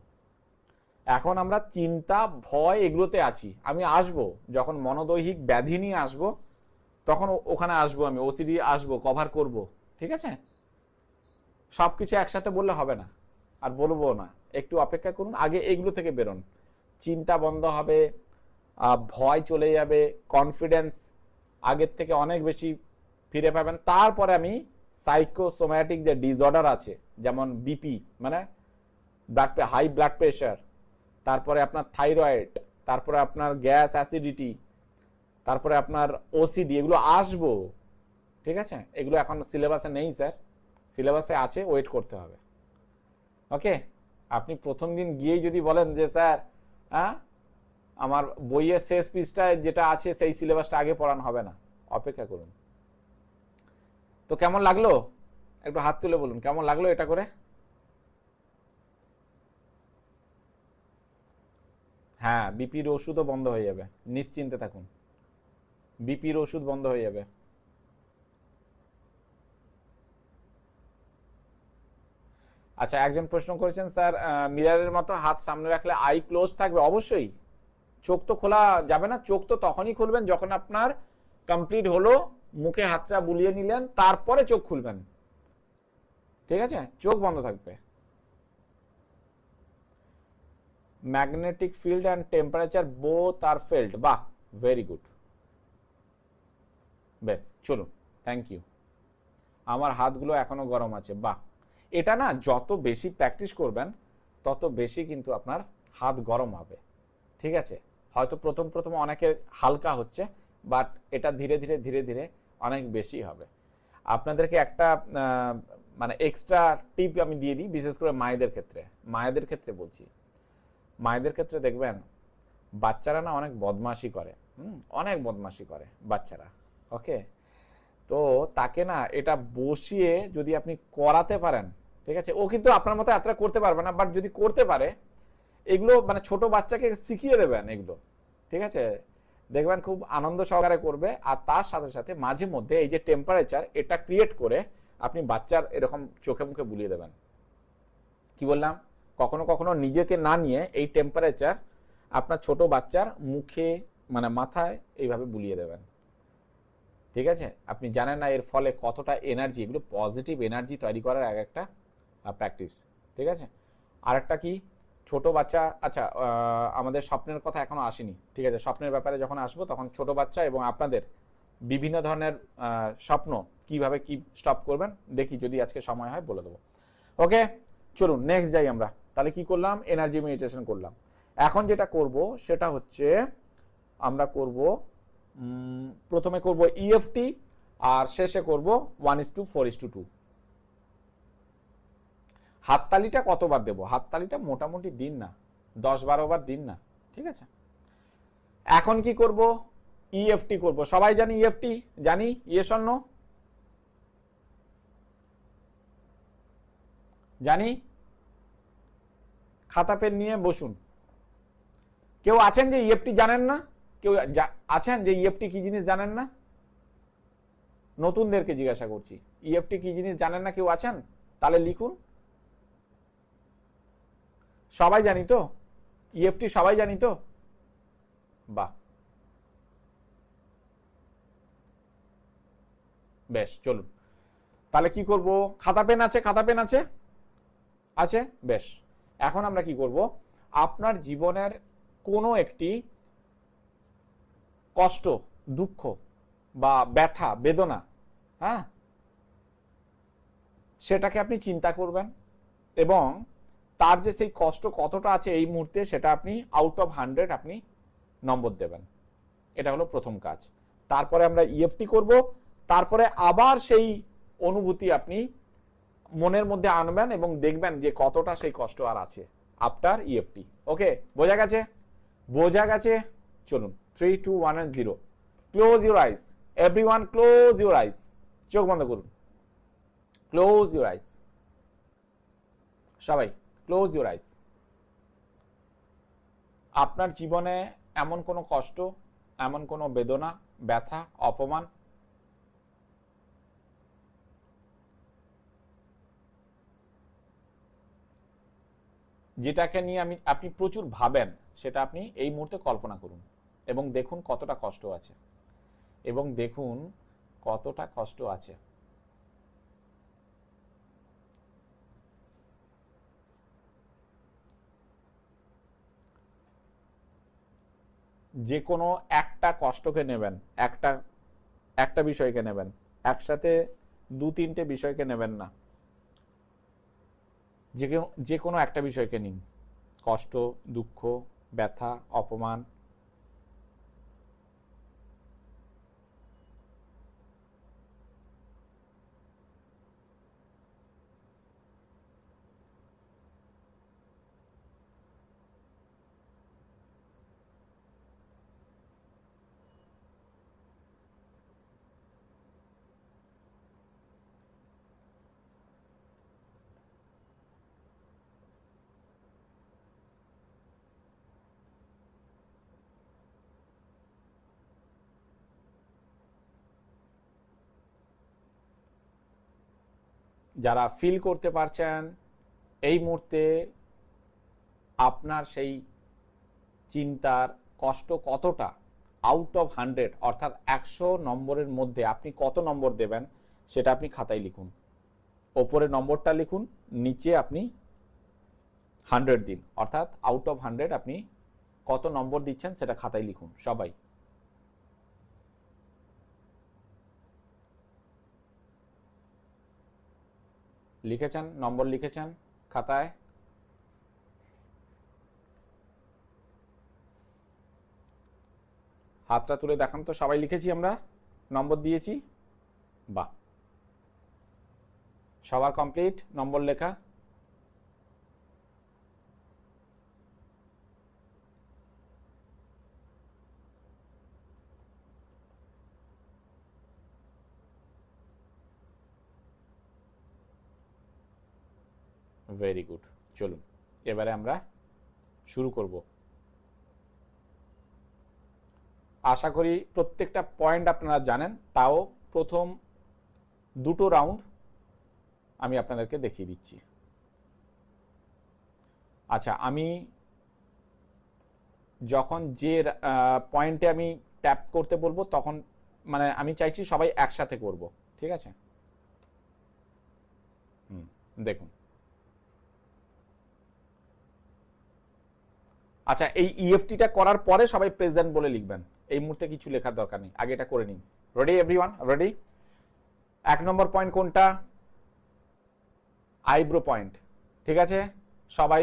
এখন আমরা চিন্তা, ভয় এগুলোতে আছি। আমি আসবো যখন মনোদৈহিক ব্যাধি নিয়ে আসবো, তখন ওখানে আসবো, আমি ওসিডি আসবো, কভার করব, ঠিক আছে? সবকিছু একসাথে বললে হবে না, আর বলবো না। একটু অপেক্ষা করুন, আগে এগুলো থেকে বেরোন। চিন্তা বন্ধ হবে, ভয় চলে যাবে, কনফিডেন্স আগের থেকে অনেক বেশি ফিরে পাবেন। তারপরে আমি সাইকোসোম্যাটিক যে ডিসঅর্ডার আছে, যেমন বিপি মানে হাই ব্লাড প্রেশার, তারপরে আপনার থাইরয়েড, তারপরে আপনার গ্যাস অ্যাসিডিটি, তারপরে আপনার ওসিডি, এগুলো আসবো, ঠিক আছে? এগুলো এখন সিলেবাসে নেই স্যার, সিলেবাসে আছে, ওয়েট করতে হবে। ওকে, আপনি প্রথম দিন গিয়েই যদি বলেন যে স্যার হ্যাঁ আমার বইয়ের শেষ পৃষ্ঠায় যেটা আছে সেই সিলেবাসটা আগে পড়ানো হবে না, অপেক্ষা করুন। তো কেমন লাগলো? একটু হাত তুলে বলুন কেমন লাগলো এটা করে। হ্যাঁ, বিপির ওষুধও বন্ধ হয়ে যাবে, নিশ্চিন্তে থাকুন, বিপির ওষুধ বন্ধ হয়ে যাবে। আচ্ছা, একজন প্রশ্ন করেছেন স্যার মিররের মতো হাত সামনে রাখলে আই ক্লোজ থাকবে? অবশ্যই, চোখ তো খোলা যাবে না। চোখ তো তখনই খুলবেন যখন আপনার কমপ্লিট হলো, মুখে হাতটা বুলিয়ে নিলেন, তারপরে চোখ খুলবেন, ঠিক আছে? চোখ বন্ধ থাকবে। Magnetic field and temperature both are felt. বাহ, ভেরি গুড, বেশ, চলুন, থ্যাংক ইউ। আমার হাতগুলো এখনো গরম আছে। বাহ, এটা না যত বেশি প্র্যাকটিস করবেন তত বেশি কিন্তু আপনার হাত গরম হবে, ঠিক আছে? হয়তো প্রথম প্রথম অনেকের হালকা হচ্ছে, বাট এটা ধীরে ধীরে ধীরে ধীরে অনেক বেশি হবে। আপনাদেরকে একটা মানে এক্সট্রা টিপ আমি দিয়ে দিই, বিশেষ করে মায়েদের ক্ষেত্রে বলছি। মায়েদের ক্ষেত্রে দেখবেন বাচ্চারা না অনেক বদমাশি করে, অনেক বদমাশি করে বাচ্চারা। ওকে, তো তাকে না এটা বসিয়ে যদি আপনি করাতে পারেন, ঠিক আছে? ও কিন্তু আপনার মতো এতটা করতে পারবে না, বাট যদি করতে পারে, এগুলো মানে ছোট বাচ্চাকে শিখিয়ে দেবেন এগুলো, ঠিক আছে? দেখবেন খুব আনন্দ সহকারে করবে। আর তার সাথে সাথে মাঝে মধ্যে এই যে টেম্পারেচার, এটা ক্রিয়েট করে আপনি বাচ্চার এরকম চোখে মুখে বুলিয়ে দেবেন। কি বললাম? কখনো কখনো নিজেকে না নিয়ে এই টেম্পারেচার আপনার ছোট বাচ্চার মুখে মানে মাথায় এইভাবে বুলিয়ে দেবেন, ঠিক আছে? আপনি জানেন না এর ফলে কতটা এনার্জি, এগুলো পজিটিভ এনার্জি তৈরি করার একটা প্র্যাকটিস, ঠিক আছে? আরেকটা কি, ছোট বাচ্চা, আচ্ছা আমাদের স্বপ্নের কথা এখনো আসেনি, ঠিক আছে? স্বপ্নের ব্যাপারে যখন আসবো তখন ছোট বাচ্চা এবং আপনাদের বিভিন্ন ধরনের স্বপ্ন কিভাবে কি স্টপ করবেন দেখি, যদি আজকে সময় হয় বলে দেবো। ওকে, চলুন নেক্সট যাই আমরা। তাহলে কি করলাম, এনার্জি মেডিটেশন করলাম। এখন যেটা করব সেটা হচ্ছে আমরা করব প্রথমে করব ইএফটি আর শেষে করব 1:4:2। হাততালিটা কতবার দেব, হাততালিটা মোটামুটি দিন না, 10-12 বার দিন না, ঠিক আছে। এখন কি করব, ইএফটি করব। সবাই জানি ইএফটি, জানি? Yes or no? জানি? খাতা পেন নিয়ে বসুন। কেউ আছেন যে ইএফটি জানেন না? কেউ আছেন যে ইএফটি কি জিনিস জানেন না? নতুনদেরকে জিজ্ঞাসা করছি, ইএফটি কি জিনিস জানেন না কেউ আছেন? তাহলে লিখুন। সবাই জানি তো ইএফটি, সবাই জানি তো? বাহ, বেশ, চলুন তাহলে কি করব। খাতা পেন আছে? খাতা পেন আছে? আছে, বেশ। এখন আমরা কি করব, আপনার জীবনের কোনো একটি কষ্ট, দুঃখ বা ব্যথা, বেদনা, হ্যাঁ, সেটাকে আপনি চিন্তা করবেন এবং তার যে সেই কষ্ট কতটা আছে এই মুহূর্তে সেটা আপনি আউট অফ 100 আপনি নম্বর দেবেন। এটা হলো প্রথম কাজ। তারপরে আমরা ইএফটি করব, তারপরে আবার সেই অনুভূতি আপনি মনের মধ্যে আনবেন এবং দেখবেন যে কতটা সেই কষ্ট আর আছে আফটার ইএফটি। ওকে, বোঝা গেছে? বোঝা গেছে? চলুন 3, 2, 1 and 0। Close your ice, everyone close your আইস। চোখ বন্ধ করুন, ক্লোজ ইউর আইস, সবাই ক্লোজ ইউর আইস। আপনার জীবনে এমন কোনো কষ্ট, এমন কোনো বেদনা, ব্যথা, অপমান যেটাকে নিয়ে আপনি প্রচুর ভাবেন, সেটা আপনি এই মুহূর্তে কল্পনা করুন এবং দেখুন কতটা কষ্ট আছে, এবং দেখুন কতটা কষ্ট আছে। যে কোনো একটা কষ্টকে নেবেন, একটা বিষয়কে নেবেন, একসাথে 2-3টে বিষয়কে নেবেন না। যে কোনো একটা বিষয়কে নিন, কষ্ট, দুঃখ, ব্যথা, অপমান। যারা ফিল করতে পারছেন এই মুহূর্তে আপনার সেই চিন্তার কষ্ট কতটা, আউট অফ 100 অর্থাৎ 100 নম্বরের মধ্যে আপনি কত নম্বর দেবেন সেটা আপনি খাতায় লিখুন। ওপরে নম্বরটা লিখুন, নিচে আপনি 100 দিন, অর্থাৎ আউট অফ 100 আপনি কত নম্বর দিচ্ছেন সেটা খাতায় লিখুন। সবাই লিখেছেন? নম্বর লিখেছেন খাতায়? হাতটা তুলে দেখান তো, সবাই লিখেছি আমরা, নম্বর দিয়েছি? বাহ, সবার কমপ্লিট নম্বর লেখা? Very good. চলুন এবারে আমরা শুরু করব। আশা করি প্রত্যেকটা পয়েন্ট আপনারা জানেন, তাও প্রথম দুটো রাউন্ড আমি আপনাদেরকে দেখিয়ে দিচ্ছি। আচ্ছা, আমি যখন যে পয়েন্টে আমি ট্যাপ করতে বলবো তখন মানে আমি চাইছি সবাই একসাথে করব, ঠিক আছে? দেখুন, আচ্ছা, এই ইএফটিটা করার পরে সবাই প্রেজেন্ট বলে লিখবেন, এই মুহূর্তে কিছু লেখার দরকার নেই, আগে এটা করে নিন। Ready everyone? রেডি? 1 নম্বর পয়েন্ট কোনটা? আইব্রো পয়েন্ট, ঠিক আছে? সবাই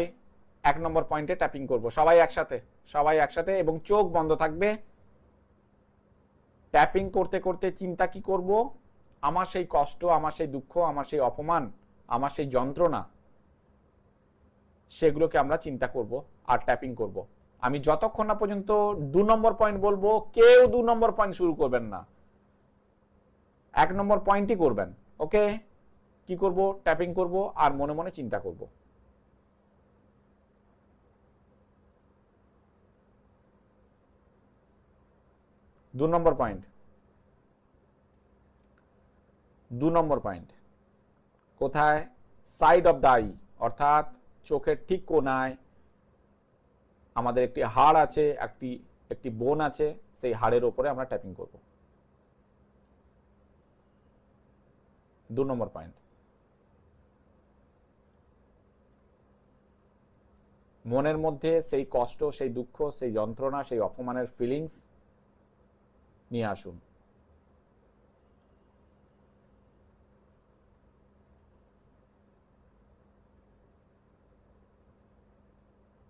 এক নম্বর পয়েন্টে ট্যাপিং করব, সবাই একসাথে এবং চোখ বন্ধ থাকবে। ট্যাপিং করতে করতে চিন্তা কি করব? আমার সেই কষ্ট, আমার সেই দুঃখ, আমার সেই অপমান, আমার সেই যন্ত্রণা, সেগুলোকে আমরা চিন্তা করব আর ট্যাপিং করব। আমি যতক্ষণ না পর্যন্ত 2 নম্বর পয়েন্ট বলবো, কেউ 2 নম্বর পয়েন্ট শুরু করবেন না, 1 নম্বর পয়েন্টই করবেন। ওকে? কি করব? ট্যাপিং করব আর মনে মনে চিন্তা করব। দু নম্বর পয়েন্ট কোথায়? সাইড অফ দ্য আই, অর্থাৎ চোখের ঠিক কোনায় আমাদের একটি হাড় আছে, একটি বোন আছে, সেই হাড়ের উপরে আমরা ট্যাপিং করব। 2 নম্বর পয়েন্ট। মনের মধ্যে সেই কষ্ট, সেই দুঃখ, সেই যন্ত্রণা, সেই অপমানের ফিলিংস নিয়ে আসুন।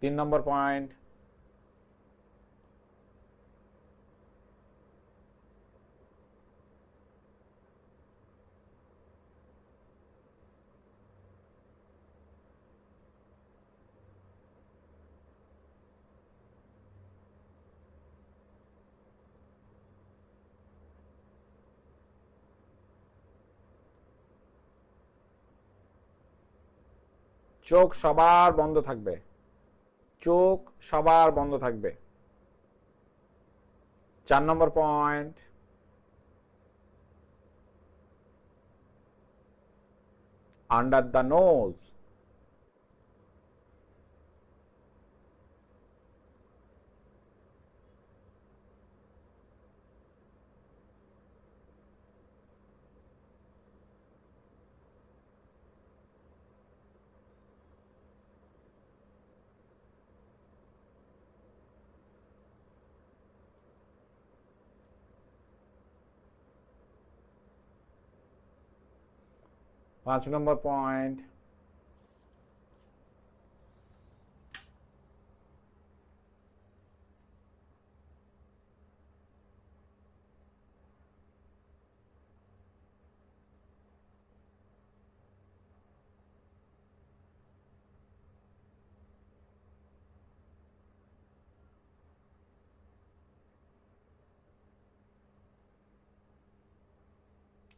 তিন নম্বর পয়েন্ট, চোখ সবার বন্ধ থাকবে, চোখ সবার বন্ধ থাকবে। 4 number point, under the nose. পাঁচ number point,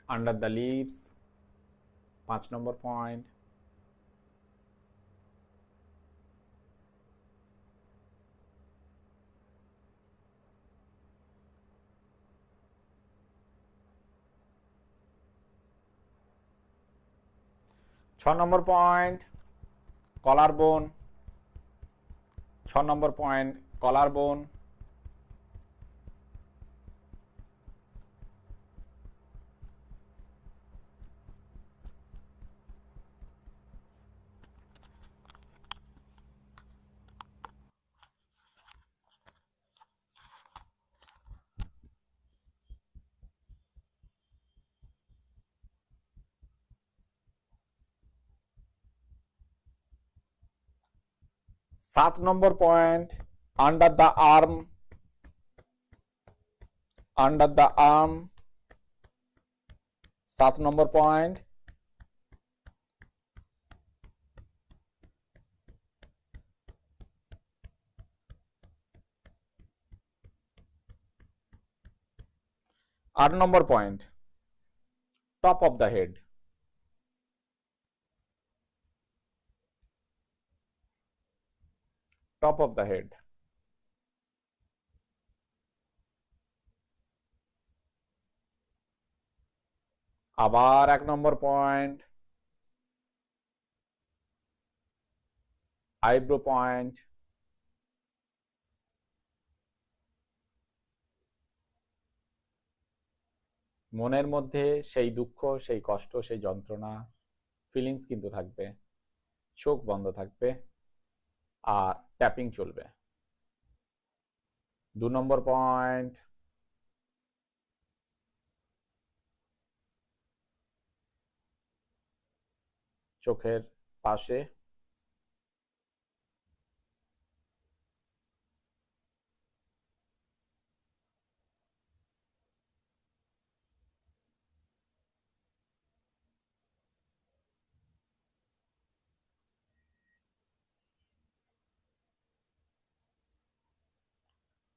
under the leaves. 5 number point, ছ নম্বর পয়েন্ট, কলার বোন। 6 নম্বর point, collar bone. 7 number point, under the arm. Under the arm. 7 number point, 8 number point, top of the head. Top of the head. আবার 1 নম্বর point, eyebrow point. মনের মধ্যে সেই দুঃখ, সেই কষ্ট, সেই যন্ত্রণা, ফিলিংস কিন্তু থাকবে, চোখ বন্ধ থাকবে আর ট্যাপিং চলবে। 2 নম্বর পয়েন্ট, চোখের পাশে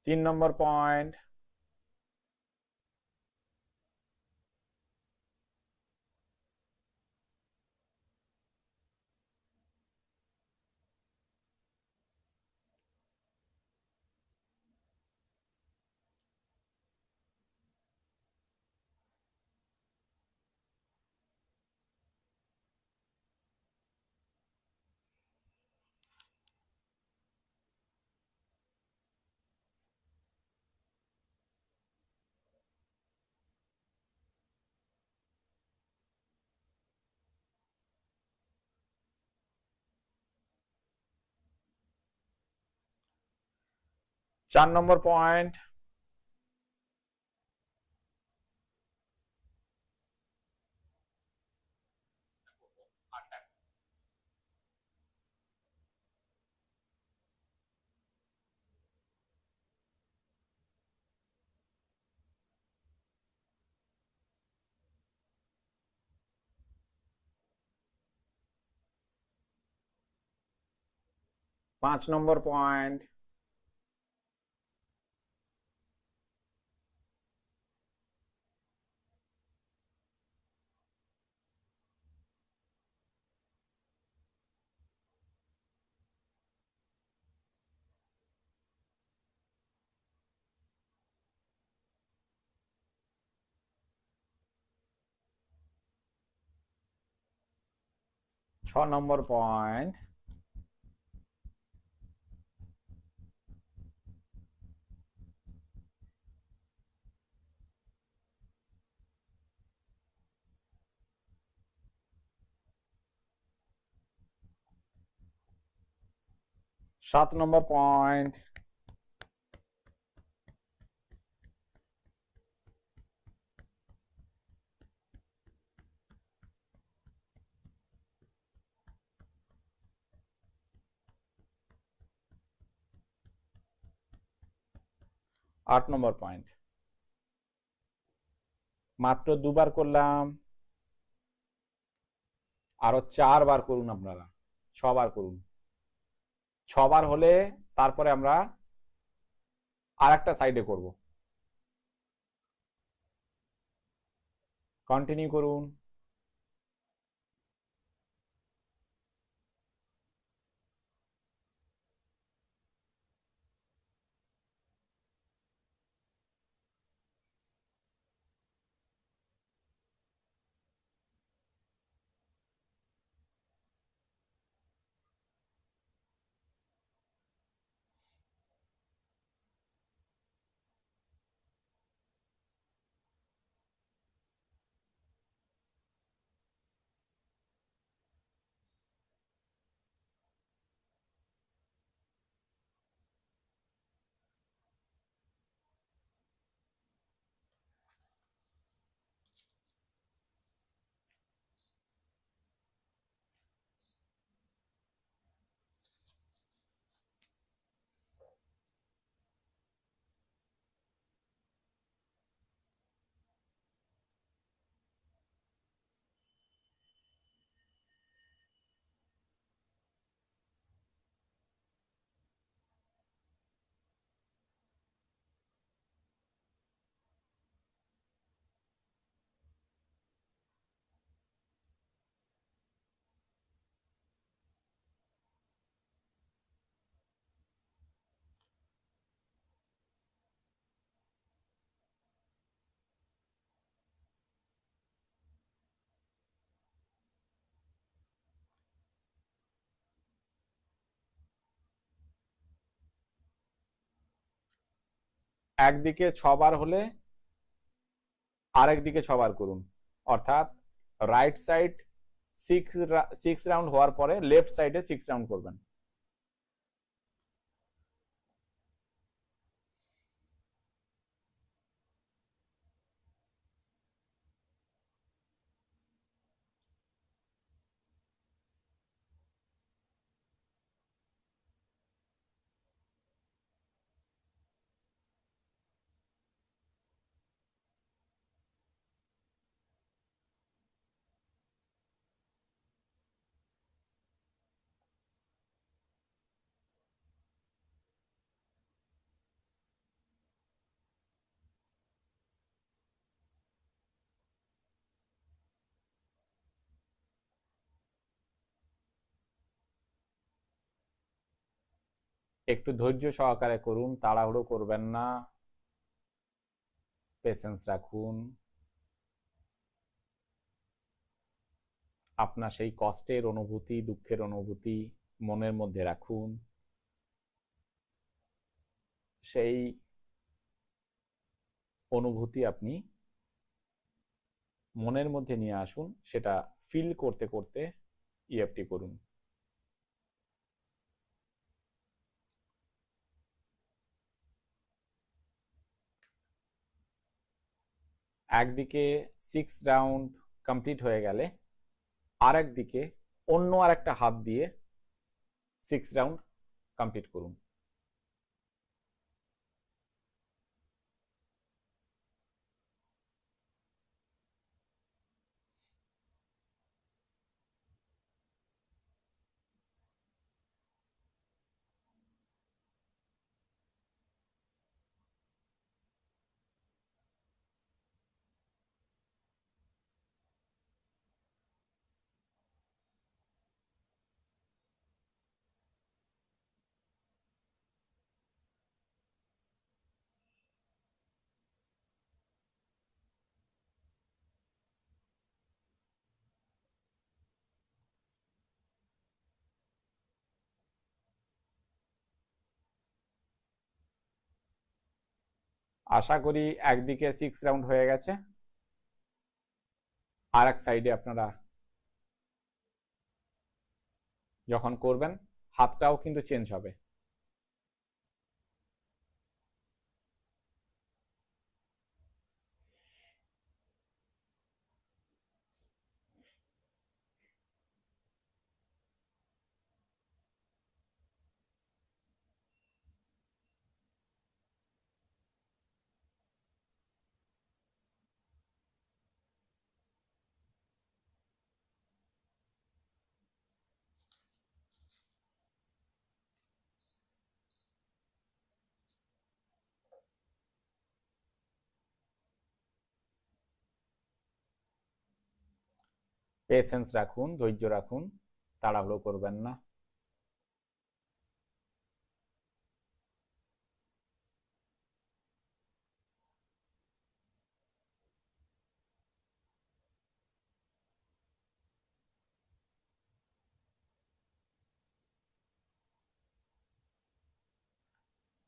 3 নম্বর point, 4 number point, 5 number point, 6 নম্বর point, 7 number point, 8 number point. মাত্র 2 বার করলাম, আরো 4 বার করুন, আপনারা 6 বার করুন। 6 বার হলে তারপরে আমরা আরেকটা সাইডে করব। কন্টিনিউ করুন। একদিকে 6 বার হলে আরেক দিকে 6 বার করুন, অর্থাৎ রাইট সাইড 6 রাউন্ড হওয়ার পরে লেফট সাইডে 6 রাউন্ড করবেন। একটু ধৈর্য সহকারে করুন, তাড়াহুড়ো করবেন না, পেশেন্স রাখুন। আপনার সেই কষ্টের অনুভূতি, দুঃখের অনুভূতি মনের মধ্যে রাখুন, সেই অনুভূতি আপনি মনের মধ্যে নিয়ে আসুন, সেটা ফিল করতে করতে ইএফটি করুন। একদিকে 6 রাউন্ড কমপ্লিট হয়ে গেলে আর একদিকে অন্য আরেকটা হাত দিয়ে 6 রাউন্ড কমপ্লিট করুন। আশা করি একদিকে 6 রাউন্ড হয়ে গেছে, আর এক সাইডে আপনারা যখন করবেন হাতটাও কিন্তু চেঞ্জ হবে। পেশেন্স রাখুন, ধৈর্য রাখুন, তাড়াহুড়ো করবেন না।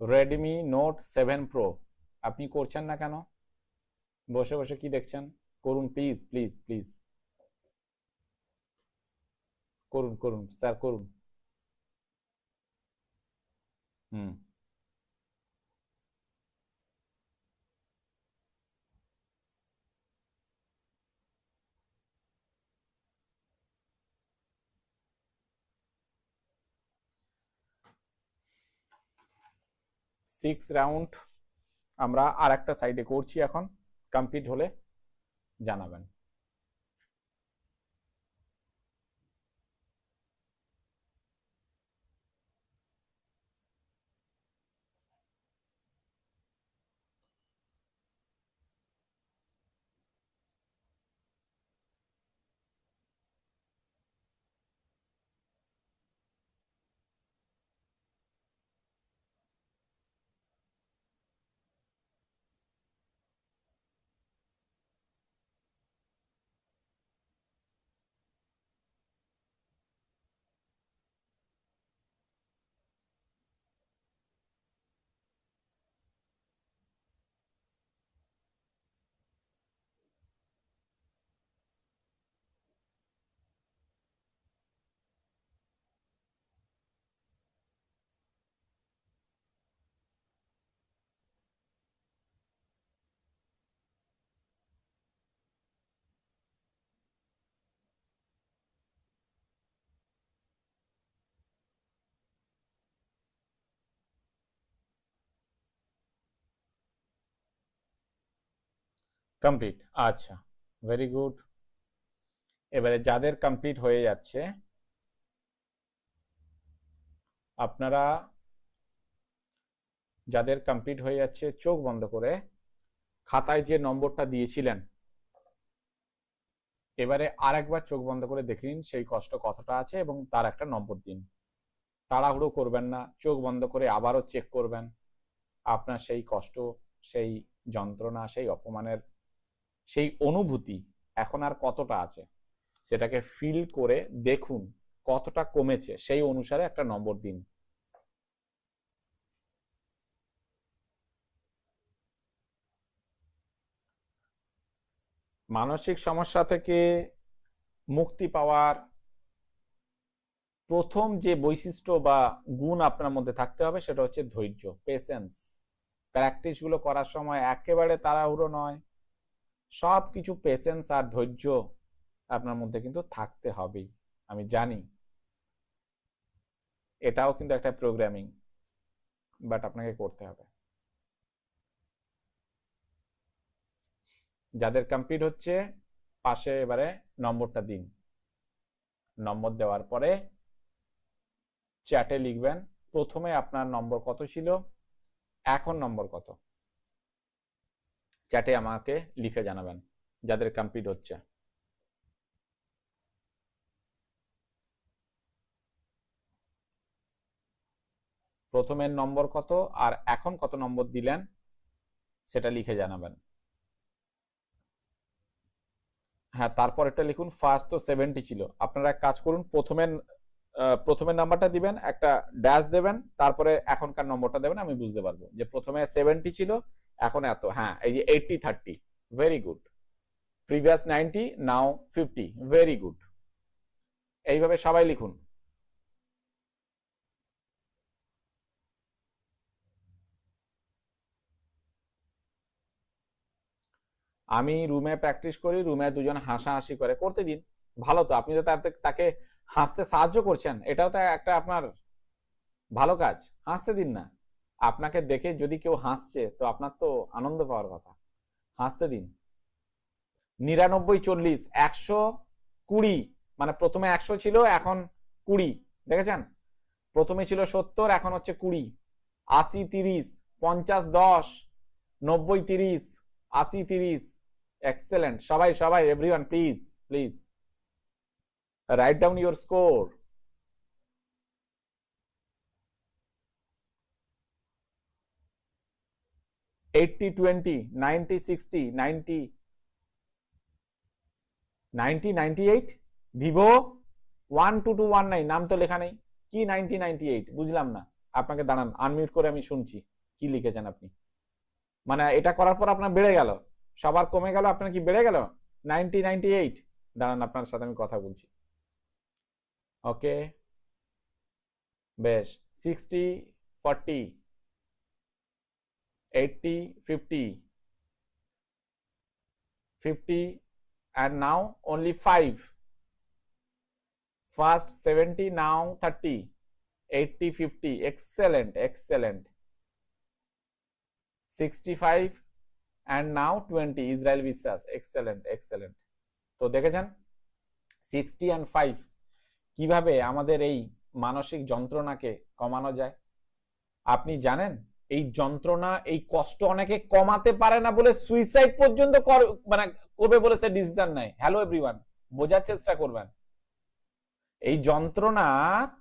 রেডমি নোট 7 প্রো আপনি করছেন না কেন? বসে বসে কি দেখছেন? করুন প্লিজ প্লিজ প্লিজ, করুন করুন স্যার, করুন। হুম। 6 রাউন্ড আমরা আর একটা সাইডে করছি, এখন কমপ্লিট হলে জানাবেন। কমপ্লিট, আচ্ছা, ভেরি গুড। এবারে যাদের কমপ্লিট হয়ে যাচ্ছে আপনারা, যাদের কমপ্লিট হয়ে যাচ্ছে চোখ বন্ধ করে খাতায় যে নম্বরটা দিয়েছিলেন এবারে আর একবার চোখ বন্ধ করে দেখে নিন সেই কষ্ট কতটা আছে এবং তার একটা নম্বর দিন। তাড়াহুড়ো করবেন না, চোখ বন্ধ করে আবারও চেক করবেন আপনার সেই কষ্ট, সেই যন্ত্রণা, সেই অপমানের সেই অনুভূতি এখন আর কতটা আছে, সেটাকে ফিল করে দেখুন কতটা কমেছে, সেই অনুসারে একটা নম্বর দিন। মানসিক সমস্যা থেকে মুক্তি পাওয়ার প্রথম যে বৈশিষ্ট্য বা গুণ আপনার মধ্যে থাকতে হবে সেটা হচ্ছে ধৈর্য, পেশেন্স। প্র্যাকটিস গুলো করার সময় একেবারে তাড়াহুড়ো নয়, সবকিছু পেশেন্স আর ধৈর্য আপনার মধ্যে কিন্তু থাকতে হবেই। আমি জানি এটাও কিন্তু একটা প্রোগ্রামিং, বাট আপনাকে করতে হবে। যাদের কমপ্লিট হচ্ছে পাশে এবারে নম্বরটা দিন। নম্বর দেওয়ার পরে চ্যাটে লিখবেন প্রথমে আপনার নম্বর কত ছিল, এখন নম্বর কত, চ্যাটে আমাকে লিখে জানাবেন যাদের কমপ্লিট হচ্ছে। প্রথমের নম্বর কত আর এখন কত নম্বর দিলেন সেটা লিখে জানাবেন। হ্যাঁ, তারপর এটা লিখুন ফার্স্ট তো 70 ছিল, আপনারা এক কাজ করুন, প্রথমের নাম্বারটা দিবেন, একটা ড্যাশ দেবেন, তারপরে এখনকার নম্বরটা দেবেন, আমি বুঝতে পারবো যে প্রথমে 70 ছিল এখন এত। হ্যাঁ, এই যে 80-30, ভেরি গুড। প্রিভিয়াস 90, নাও 50, ভেরি গুড। এইভাবে সবাই লিখুন। আমি রুমে প্র্যাকটিস করি, রুমে দুজন হাসাহাসি করে, করতে দিন, ভালো তো। আপনি তো তাকে হাসতে সাহায্য করছেন, এটাও তো একটা আপনার ভালো কাজ, হাসতে দিন না। আপনাকে দেখে যদি কেউ হাসছে তো আপনার তো আনন্দ পাওয়ার কথা, হাসতে দিন। 99-40, 120, মানে প্রথমে 100 ছিল এখন 20, দেখেছেন? প্রথমে ছিল 70 এখন হচ্ছে 20। 80-30, 50-10, 90-30, 80-30, এক্সেলেন্ট। সবাই সবাই everyone please please write down your score. 80-20, 90-60, 90-98, Vivo 12219, নাম তো লেখা নেই, কি 90-98 বুঝলাম না। আপনাকে দাঁড়ান আনমিউট করে আমি শুনছি কি লিখেছেন আপনি। মানে এটা করার পর আপনার বেড়ে গেল, সবার কমে গেল, আপনার কি বেড়ে গেল 90-98? দাঁড়ান আপনার সাথে আমি কথা বলছি। ওকে, বেশ। 60-40, 80-50, 50, and now only 5. First 70, now 30, 80-50, excellent excellent. 65 and now 20, Israel বিশ্বাস, excellent excellent. তো দেখেছেন 60 and 5 কিভাবে আমাদের এই মানসিক যন্ত্রণাকে কমানো যায়। আপনি জানেন এই যন্ত্রণা, এই কষ্ট অনেকে কমাতে পারে না বলে সুইসাইড পর্যন্ত মানে করবে বলে সে ডিসিশন নেয়। হ্যালো এভরিওয়ান, বোঝার চেষ্টা করবেন, এই যন্ত্রণা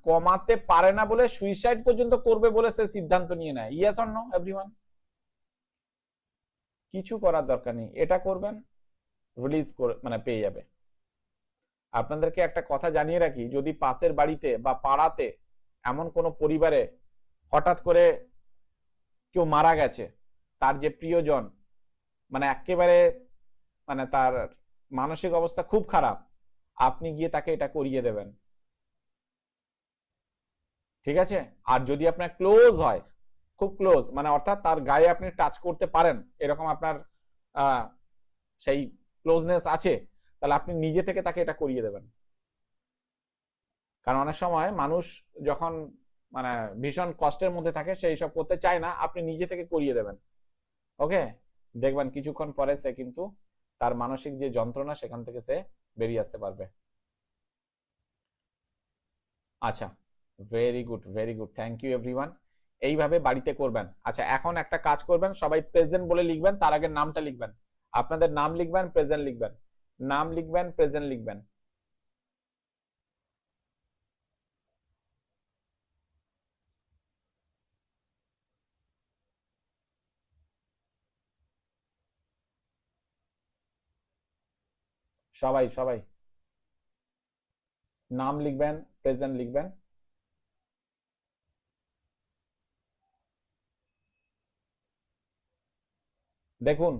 কমাতে পারে না বলে সুইসাইড পর্যন্ত করবে বলে সে সিদ্ধান্ত নিয়ে নেয়। Yes or no everyone? কিছু করার দরকার নেই, এটা করবেন রিলিজ করে মানে পেয়ে যাবে। আপনাদেরকে একটা কথা জানিয়ে রাখি, যদি পাশের বাড়িতে বা পাড়াতে এমন কোনো পরিবারে হঠাৎ করে কেউ মারা গেছে, তার যে প্রিয়জন মানে একেবারে মানে তার মানসিক অবস্থা খুব খারাপ, আপনি গিয়ে তাকে এটা করিয়ে দেবেন, ঠিক আছে? আর যদি আপনার ক্লোজ হয়, খুব ক্লোজ মানে অর্থাৎ তার গায়ে আপনি টাচ করতে পারেন, এরকম আপনার সেই ক্লোজনেস আছে, তাহলে আপনি নিজে থেকে তাকে এটা করিয়ে দেবেন। কারণ অনেক সময় মানুষ যখন মানে ভীষণ কষ্টের মধ্যে থাকে সেই সব করতে চায় না, আপনি নিজে থেকে করিয়ে দেবেন। ওকে, দেখবেন কিছুক্ষণ পরে সে কিন্তু তার মানসিক যে যন্ত্রণা সেখান থেকে সে বেরিয়ে আসতে পারবে। আচ্ছা, very good very good, thank you everyone. এইভাবে বাড়িতে করবেন। আচ্ছা, এখন একটা কাজ করবেন, সবাই প্রেজেন্ট বলে লিখবেন, তার আগে নামটা লিখবেন, আপনাদের নাম লিখবেন, প্রেজেন্ট লিখবেন, নাম লিখবেন, প্রেজেন্ট লিখবেন। সবাই সবাই নাম লিখবেন, প্রেজেন্ট লিখবেন। দেখুন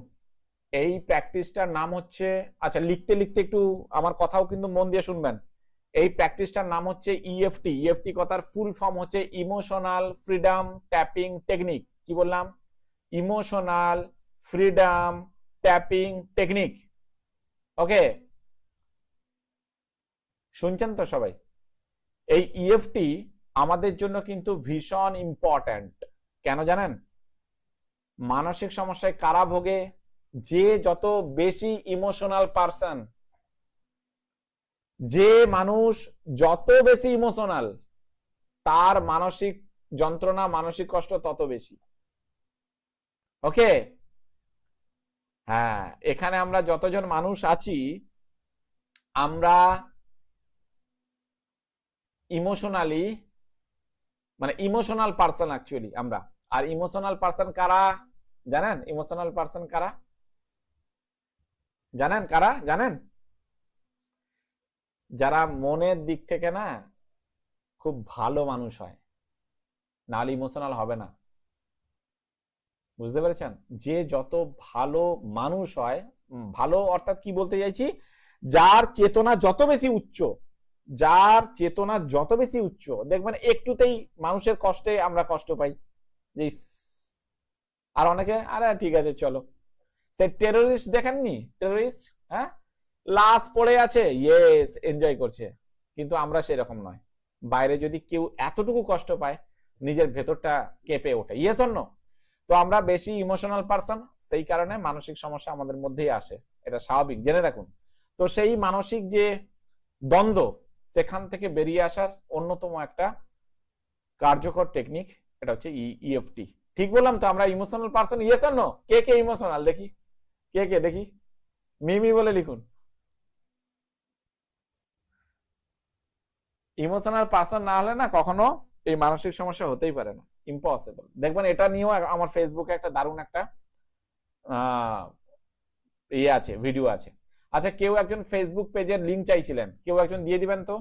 এই প্র্যাকটিসটার নাম হচ্ছে, আচ্ছা লিখতে লিখতে একটু আমার কথাও কিন্তু মন দিয়ে শুনবেন। এই প্র্যাকটিসটার নাম হচ্ছে ইএফটি। ইএফটি কথার ফুল ফর্ম হচ্ছে ইমোশনাল ফ্রিডম ট্যাপিং টেকনিক। কি বললাম? Emotional freedom tapping technique. Okay, শুনছেন তো সবাই? এই ইএফটি আমাদের জন্য কিন্তু ভীষণ ইম্পর্ট্যান্ট। কেন জানেন? মানসিক সমস্যায় কারা ভোগে? যে যত বেশি ইমোশনাল পারসন, যে মানুষ যত বেশি ইমোশনাল, তার মানসিক যন্ত্রণা, মানসিক কষ্ট তত বেশি। ওকে, হ্যাঁ, এখানে আমরা যতজন মানুষ আছি, আমরা ইমোশনালি, মানে ইমোশনাল পারসন অ্যাকচুয়ালি আমরা। আর ইমোশনাল পারসন কারা জানেন? ইমোশনাল পারসন কারা জানেন? কারা জানেন? যারা মনের দিক থেকে না খুব ভালো মানুষ হয়, নাহলে ইমোশনাল হবে না। বুঝতে পেরেছেন? যে যত ভালো মানুষ হয়, ভালো অর্থাৎ কি বলতে চাইছি, যার চেতনা যত বেশি উচ্চ, যার চেতনা যত বেশি উচ্চ, দেখবেন একটুতেই মানুষের কষ্টে আমরা কষ্ট পাই। আর অনেকে আরে ঠিক আছে চলো, সে টেরোরিস্ট দেখেননি? টেরোরিস্ট, হ্যাঁ, লাশ পড়ে আছে, ইয়েস এনজয় করছে। কিন্তু আমরা সেরকম নয়। বাইরে যদি কেউ এতটুকু কষ্ট পায়, নিজের ভেতরটা কেঁপে ওঠে। ইয়েস অন্য। তো আমরা বেশি ইমোশনাল পারসন, সেই কারণে মানসিক সমস্যা আমাদের মধ্যেই আসে। এটা স্বাভাবিক, জেনে রাখুন। তো সেই মানসিক যে দ্বন্দ্ব, সেখান থেকে বেরিয়ে আসার অন্যতম একটা কার্যকর টেকনিক এটা হচ্ছে ইএফটি। ঠিক বললাম তো? আমরা ইমোশনাল পারসন, ইয়েস অন্য? কে কে ইমোশনাল দেখি? কে কে দেখি? মিমি বলে লিখুন। ইমোশনাল পারসন না হলে না কখনো এই মানসিক সমস্যা হতেই পারে না, ইম্পসিবল। দেখবেন এটা নিয়েও আমার ফেসবুকে একটা দারুণ একটা ইয়ে আছে, ভিডিও আছে। আচ্ছা, কেউ একজন ফেসবুক পেজের লিংক চাইছিলেন, কেউ একজন দিয়ে দিবেন তো?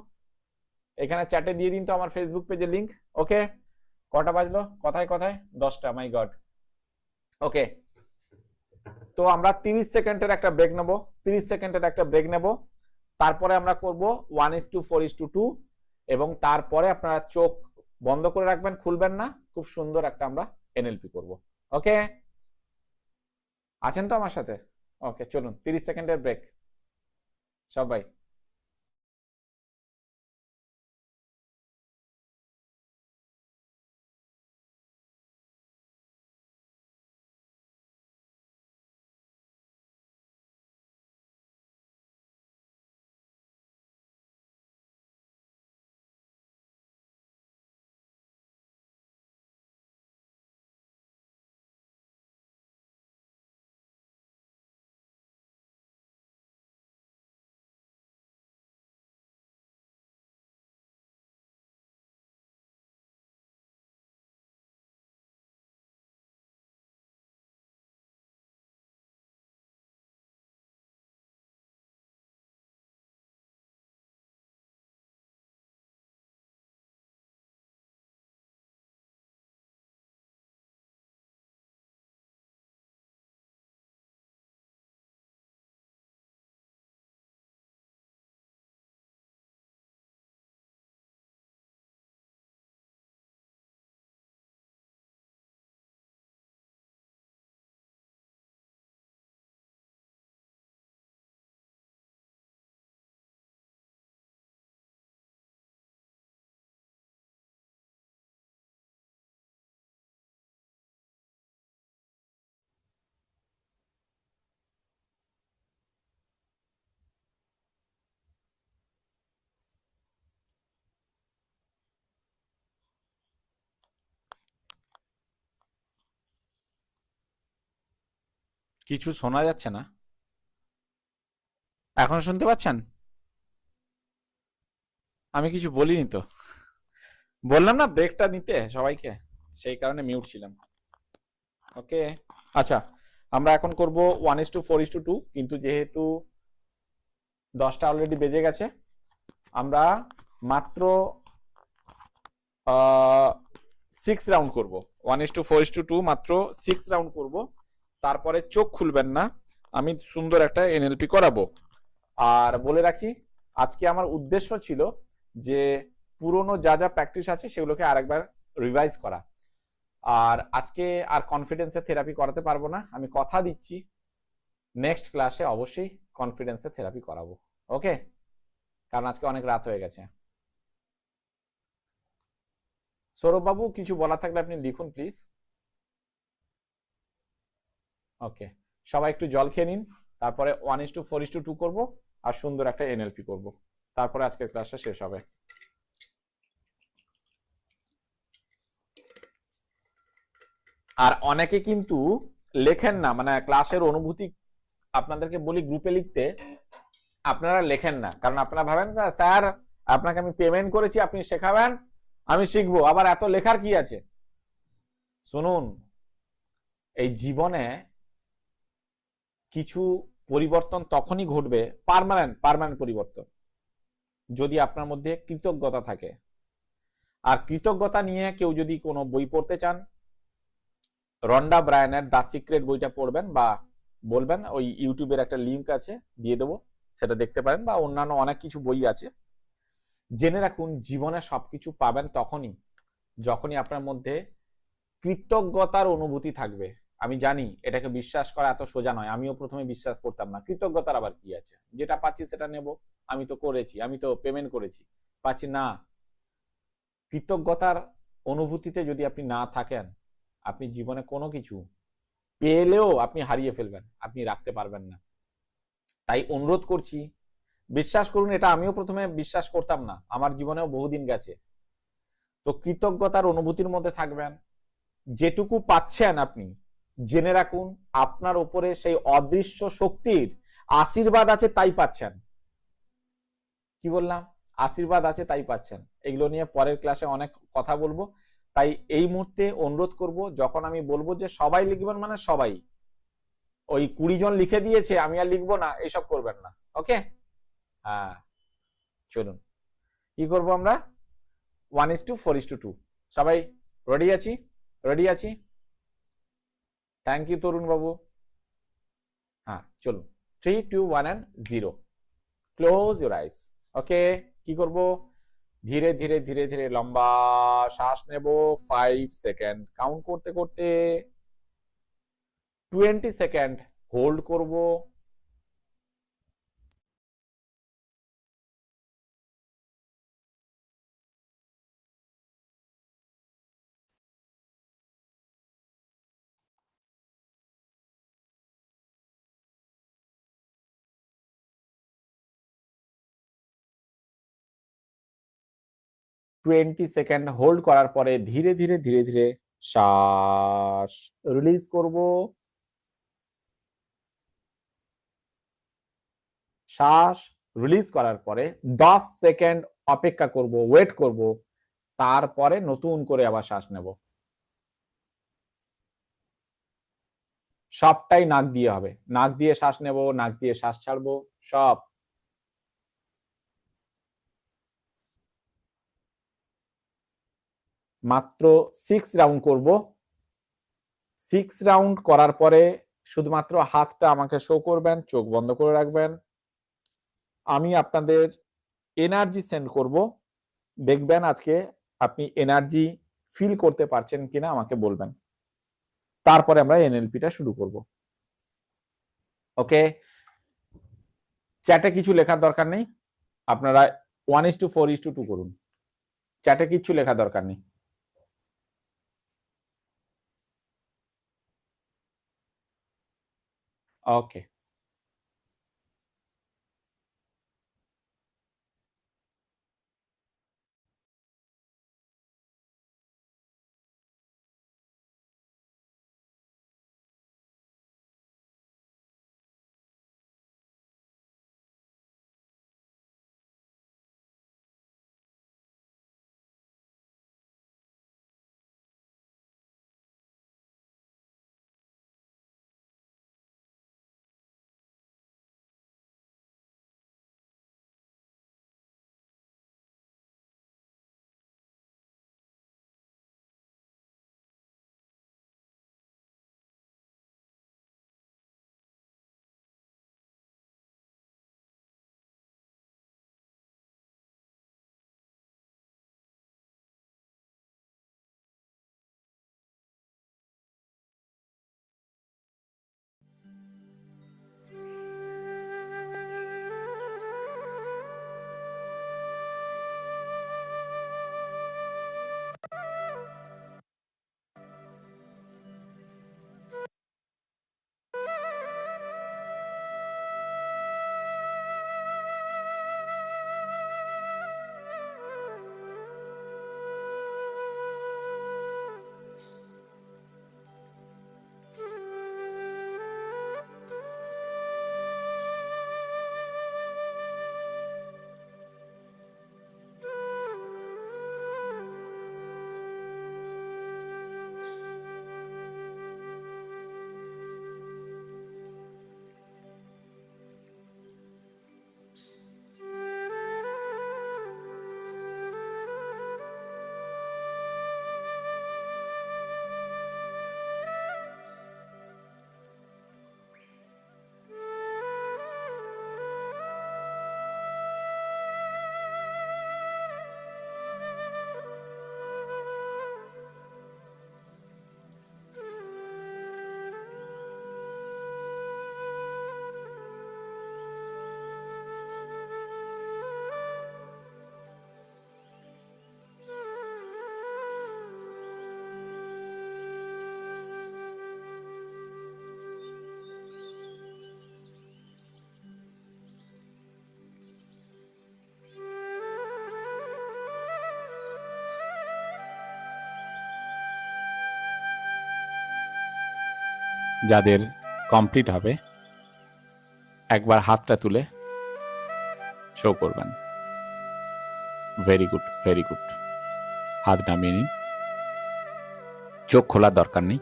এখানে চ্যাটে দিয়ে দিন তো আমার ফেসবুক পেজের লিংক। ওকে, কটা বাজলো? কথায় কথায় 10টা, মাই গড। ওকে, তো আমরা 30 সেকেন্ডের একটা ব্রেক নেব। 30 সেকেন্ডের একটা ব্রেক নেব, তারপরে আমরা করব 1:4:2, এবং তারপরে আপনারা চোখ বন্ধ করে রাখবেন, খুলবেন না। খুব সুন্দর একটা আমরা এনএলপি করব। ওকে, আছেন তো আমার সাথে? ওকে, চলুন 30 সেকেন্ডের ব্রেক সবাই। কিছু শোনা যাচ্ছে না? এখন শুনতে পাচ্ছেন? আমি কিছু বলিনি তো, বললাম না ব্রেকটা নিতে সবাইকে, সেই কারণে মিউট ছিলাম। ওকে, আচ্ছা আমরা এখন করব 1:4:2, কিন্তু যেহেতু 10টা অলরেডি বেজে গেছে। আমরা মাত্র 6 রাউন্ড করব। 1:4:2 মাত্র 6 রাউন্ড করব। তারপরে চোখ খুলবেন না, আমি সুন্দর একটা এনএলপি করাবো। আর বলে রাখি, আজকে আমার উদ্দেশ্য ছিল যে পুরনো যা যা প্র্যাকটিস আছে সেগুলোকে আরেকবার রিভাইজ করা। আর আজকে আর কনফিডেন্সের থেরাপি করাতে পারবো না, আমি কথা দিচ্ছি নেক্সট ক্লাসে অবশ্যই কনফিডেন্সের থেরাপি করাবো। ওকে, কারণ আজকে অনেক রাত হয়ে গেছে। সৌরভ বাবু, কিছু বলা থাকলে আপনি লিখুন প্লিজ। ওকে, সবাই একটু জল খেয়ে নিন, তারপরে 1:4:2 করব আর সুন্দর একটা এনএলপি করব, তারপরে আজকের ক্লাসটা শেষ হবে। আর অনেকে কিন্তু লেখেন না, মানে ক্লাসের অনুভূতি আপনাদেরকে বলি গ্রুপে লিখতে, আপনারা লেখেন না, কারণ আপনারা ভাবেন স্যার আপনাকে আমি পেমেন্ট করেছি, আপনি শেখাবেন, আমি শিখবো, আবার এত লেখার কি আছে। শুনুন, এই জীবনে কিছু পরিবর্তন তখনই ঘটবে, পার্মানেন্ট পরিবর্তন, যদি আপনার মধ্যে কৃতজ্ঞতা থাকে। আর কৃতজ্ঞতা নিয়ে কেউ যদি কোনো বই পড়তে চান, রন্ডা ব্রায়ানের দ্য সিক্রেট বইটা পড়বেন, বা বলবেন ওই ইউটিউবের একটা লিঙ্ক আছে দিয়ে দেবো, সেটা দেখতে পারেন, বা অন্যান্য অনেক কিছু বই আছে। জেনে রাখুন, জীবনে সবকিছু পাবেন তখনই যখনই আপনার মধ্যে কৃতজ্ঞতার অনুভূতি থাকবে। আমি জানি এটাকে বিশ্বাস করা এত সোজা নয়, আমিও প্রথমে বিশ্বাস করতাম না, কৃতজ্ঞতার আবার কি আছে, যেটা পাচ্ছি সেটা নেব, আমি তো করেছি, আমি তো পেমেন্ট করেছি, পাচ্ছি না। কৃতজ্ঞতার অনুভূতিতে যদি আপনি না থাকেন, আপনি জীবনে কোনো কিছু পেলেও আপনি হারিয়ে ফেলবেন, আপনি রাখতে পারবেন না। তাই অনুরোধ করছি, বিশ্বাস করুন, এটা আমিও প্রথমে বিশ্বাস করতাম না, আমার জীবনেও বহুদিন গেছে। তো কৃতজ্ঞতার অনুভূতির মধ্যে থাকবেন, যেটুকু পাচ্ছেন আপনি জেনে রাখুন আপনার উপরে সেই অদৃশ্য শক্তির আশীর্বাদ আছে, তাই পাচ্ছেন। কি বললাম? আশীর্বাদ আছে তাই পাচ্ছেন। এগুলো নিয়ে পরের ক্লাসে অনেক কথা বলবো। তাই এই মুহূর্তে অনুরোধ করব, যখন আমি বলবো যে সবাই লিখবেন, মানে সবাই, ওই 20 জন লিখে দিয়েছে আমি আর লিখবো না, এইসব করবেন না। ওকে, হ্যাঁ, চলুন কি করবো আমরা, 1:4:2। সবাই রেডি আছি? রেডি আছি? থ্যাংক ইউ তরুণ বাবু। হ্যাঁ, চলুন, 3, 2, 1 and 0। Close your eyes. Okay, কি করব, ধীরে ধীরে ধীরে ধীরে লম্বা শ্বাস নেব, 5 সেকেন্ড কাউন্ট করতে করতে, 20 সেকেন্ড হোল্ড করব, হোল্ড করার পরে ধীরে ধীরে ধীরে ধীরে শ্বাস রিলিজ করব। শ্বাস রিলিজ করার পরে 10 সেকেন্ড অপেক্ষা করব, ওয়েট করব, তারপরে নতুন করে আবার শ্বাস নেব। সবটাই নাক দিয়ে হবে, নাক দিয়ে শ্বাস নেব, নাক দিয়ে শ্বাস ছাড়বো, সব। মাত্র 6 রাউন্ড করব। 6 রাউন্ড করার পরে শুধুমাত্র হাতটা আমাকে শো করবেন, চোখ বন্ধ করে রাখবেন, আমি আপনাদের এনার্জি সেন্ড করব। দেখবেন আজকে আপনি এনার্জি ফিল করতে পারছেন কিনা আমাকে বলবেন, তারপরে আমরা এনএলপিটা শুরু করব। ওকে, চ্যাটে কিছু লেখার দরকার নেই, আপনারা 1:4:2 করুন, চ্যাটে কিছু লেখার দরকার নেই। ওকে। যাদের কমপ্লিট হবে একবার হাতটা তুলে শো করবেন। Very good, very good. হাত নামিয়ে নিন, চোখ খোলার দরকার নেই।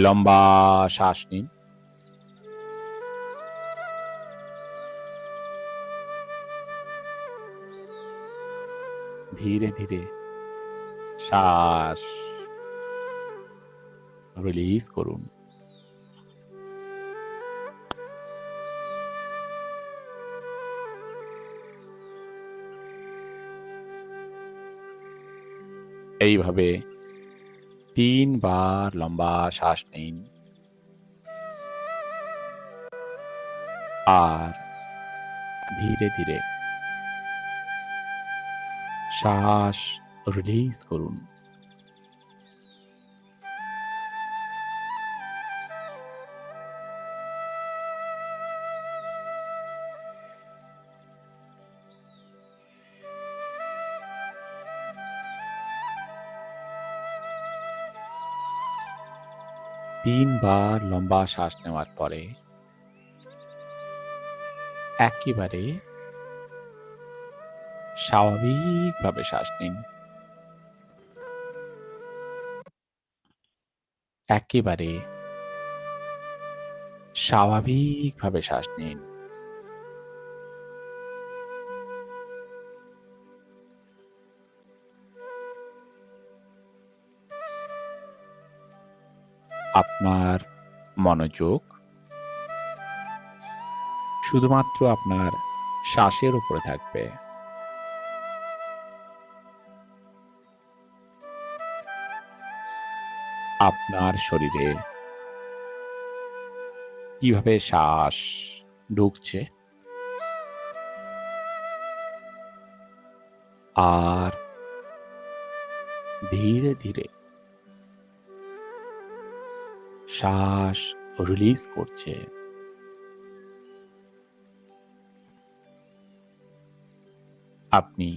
লম্বা শ্বাস নিন। ধীরে ধীরে শ্বাস রিলিজ করুন। এইভাবে 3 বার লম্বা শ্বাস নিন আর ধীরে ধীরে শ্বাস রিলিজ করুন। তিনবার লম্বা শ্বাস নেওয়ার পরে একেবারে স্বাভাবিকভাবে শ্বাস নিন। একেবারে স্বাভাবিকভাবে শ্বাস নিন। আপনার মনোযোগ শুধুমাত্র আপনার শ্বাসের উপরে থাকবে। আপনার শরীরে কিভাবে শ্বাস ঢুকছে আর ধীরে ধীরে শ্বাস রিলিজ করছে। আপনি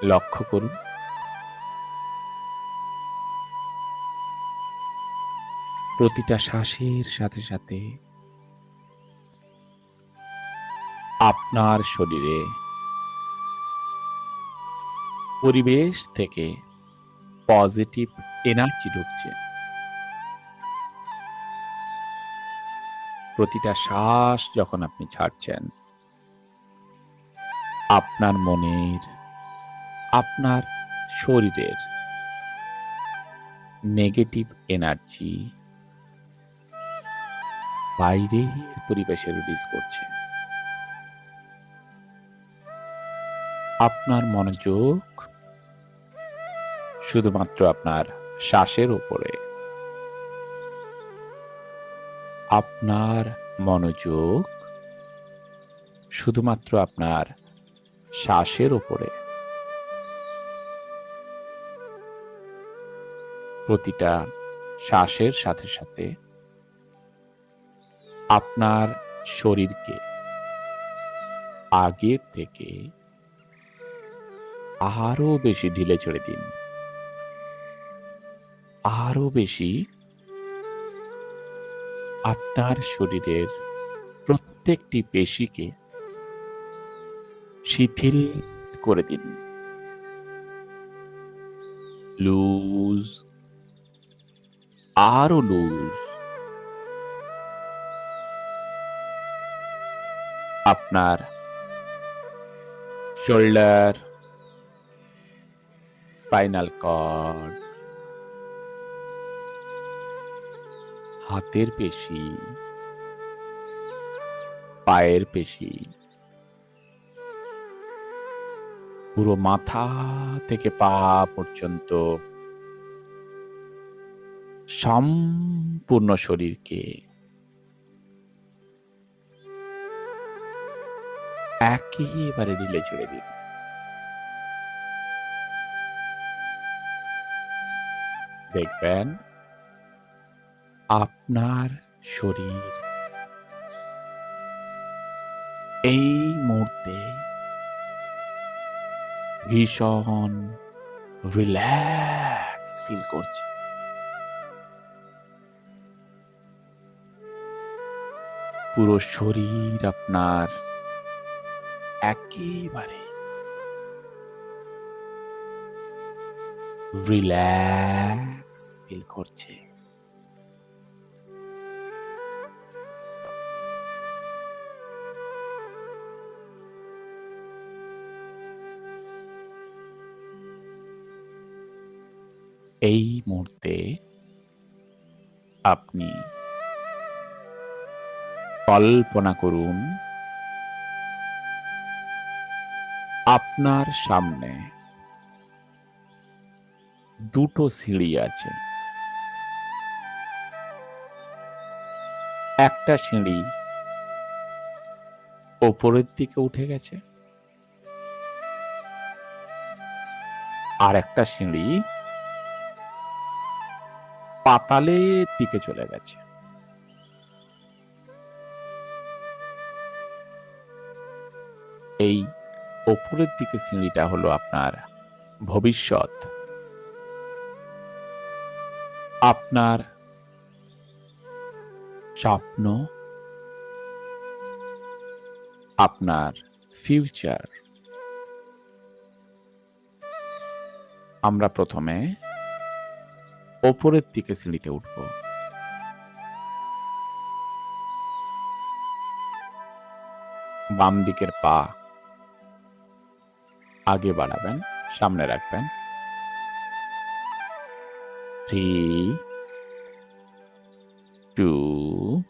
লক্ষ্য করুন প্রতিটা শ্বাসের সাথে সাথে আপনার শরীরে পরিবেশ থেকে পজিটিভ এনার্জি ঢুকছে। প্রতিটা শ্বাস যখন আপনি ছাড়ছেন আপনার মনের, আপনার শরীরের নেগেটিভ এনার্জি বাইরের পরিবেশে রিলিজ করছে। আপনার মনোযোগ শুধুমাত্র আপনার শ্বাসের উপরে। আপনার মনোযোগ শুধুমাত্র আপনার শ্বাসের উপরে। প্রতিটা শ্বাসের সাথে সাথে আপনার শরীরকে আগের থেকে আরো বেশি ঢিলে ছেড়ে দিন। আরো বেশি আপনার শরীরের প্রত্যেকটি পেশিকে শিথিল করে দিন। লুজ, আরো লুজ। আপনার শোল্ডার, স্পাইনাল কর্ড, হাতের পেশি, পায়ের পেশি, পুরো মাথা থেকে পা পর্যন্ত সম্পূর্ণ শরীরকে একেবারে ঢিলে ছেড়ে দিন। দেখবেন আপনার শরীর এই মুহূর্তে ভীষণ রিল্যাক্স ফিল করছে। পুরো শরীর আপনার একেবারে রিল্যাক্স ফিল করছে। এই মুহূর্তে আপনি কল্পনা করুন আপনার সামনে দুটো সিঁড়ি আছে। একটা সিঁড়ি ওপরের দিকে উঠে গেছে, আর একটা সিঁড়ি পাতালের দিকে চলে গেছে। এই ওপরের দিকে সিঁড়িটা হলো আপনার ভবিষ্যৎ, আপনার স্বপ্ন, আপনার ফিউচার। আমরা প্রথমে ওপরের দিকে সিঁড়িতে উঠব। বাম দিকের পা আগে বাড়াবেন, সামনে রাখবেন। 3, 2,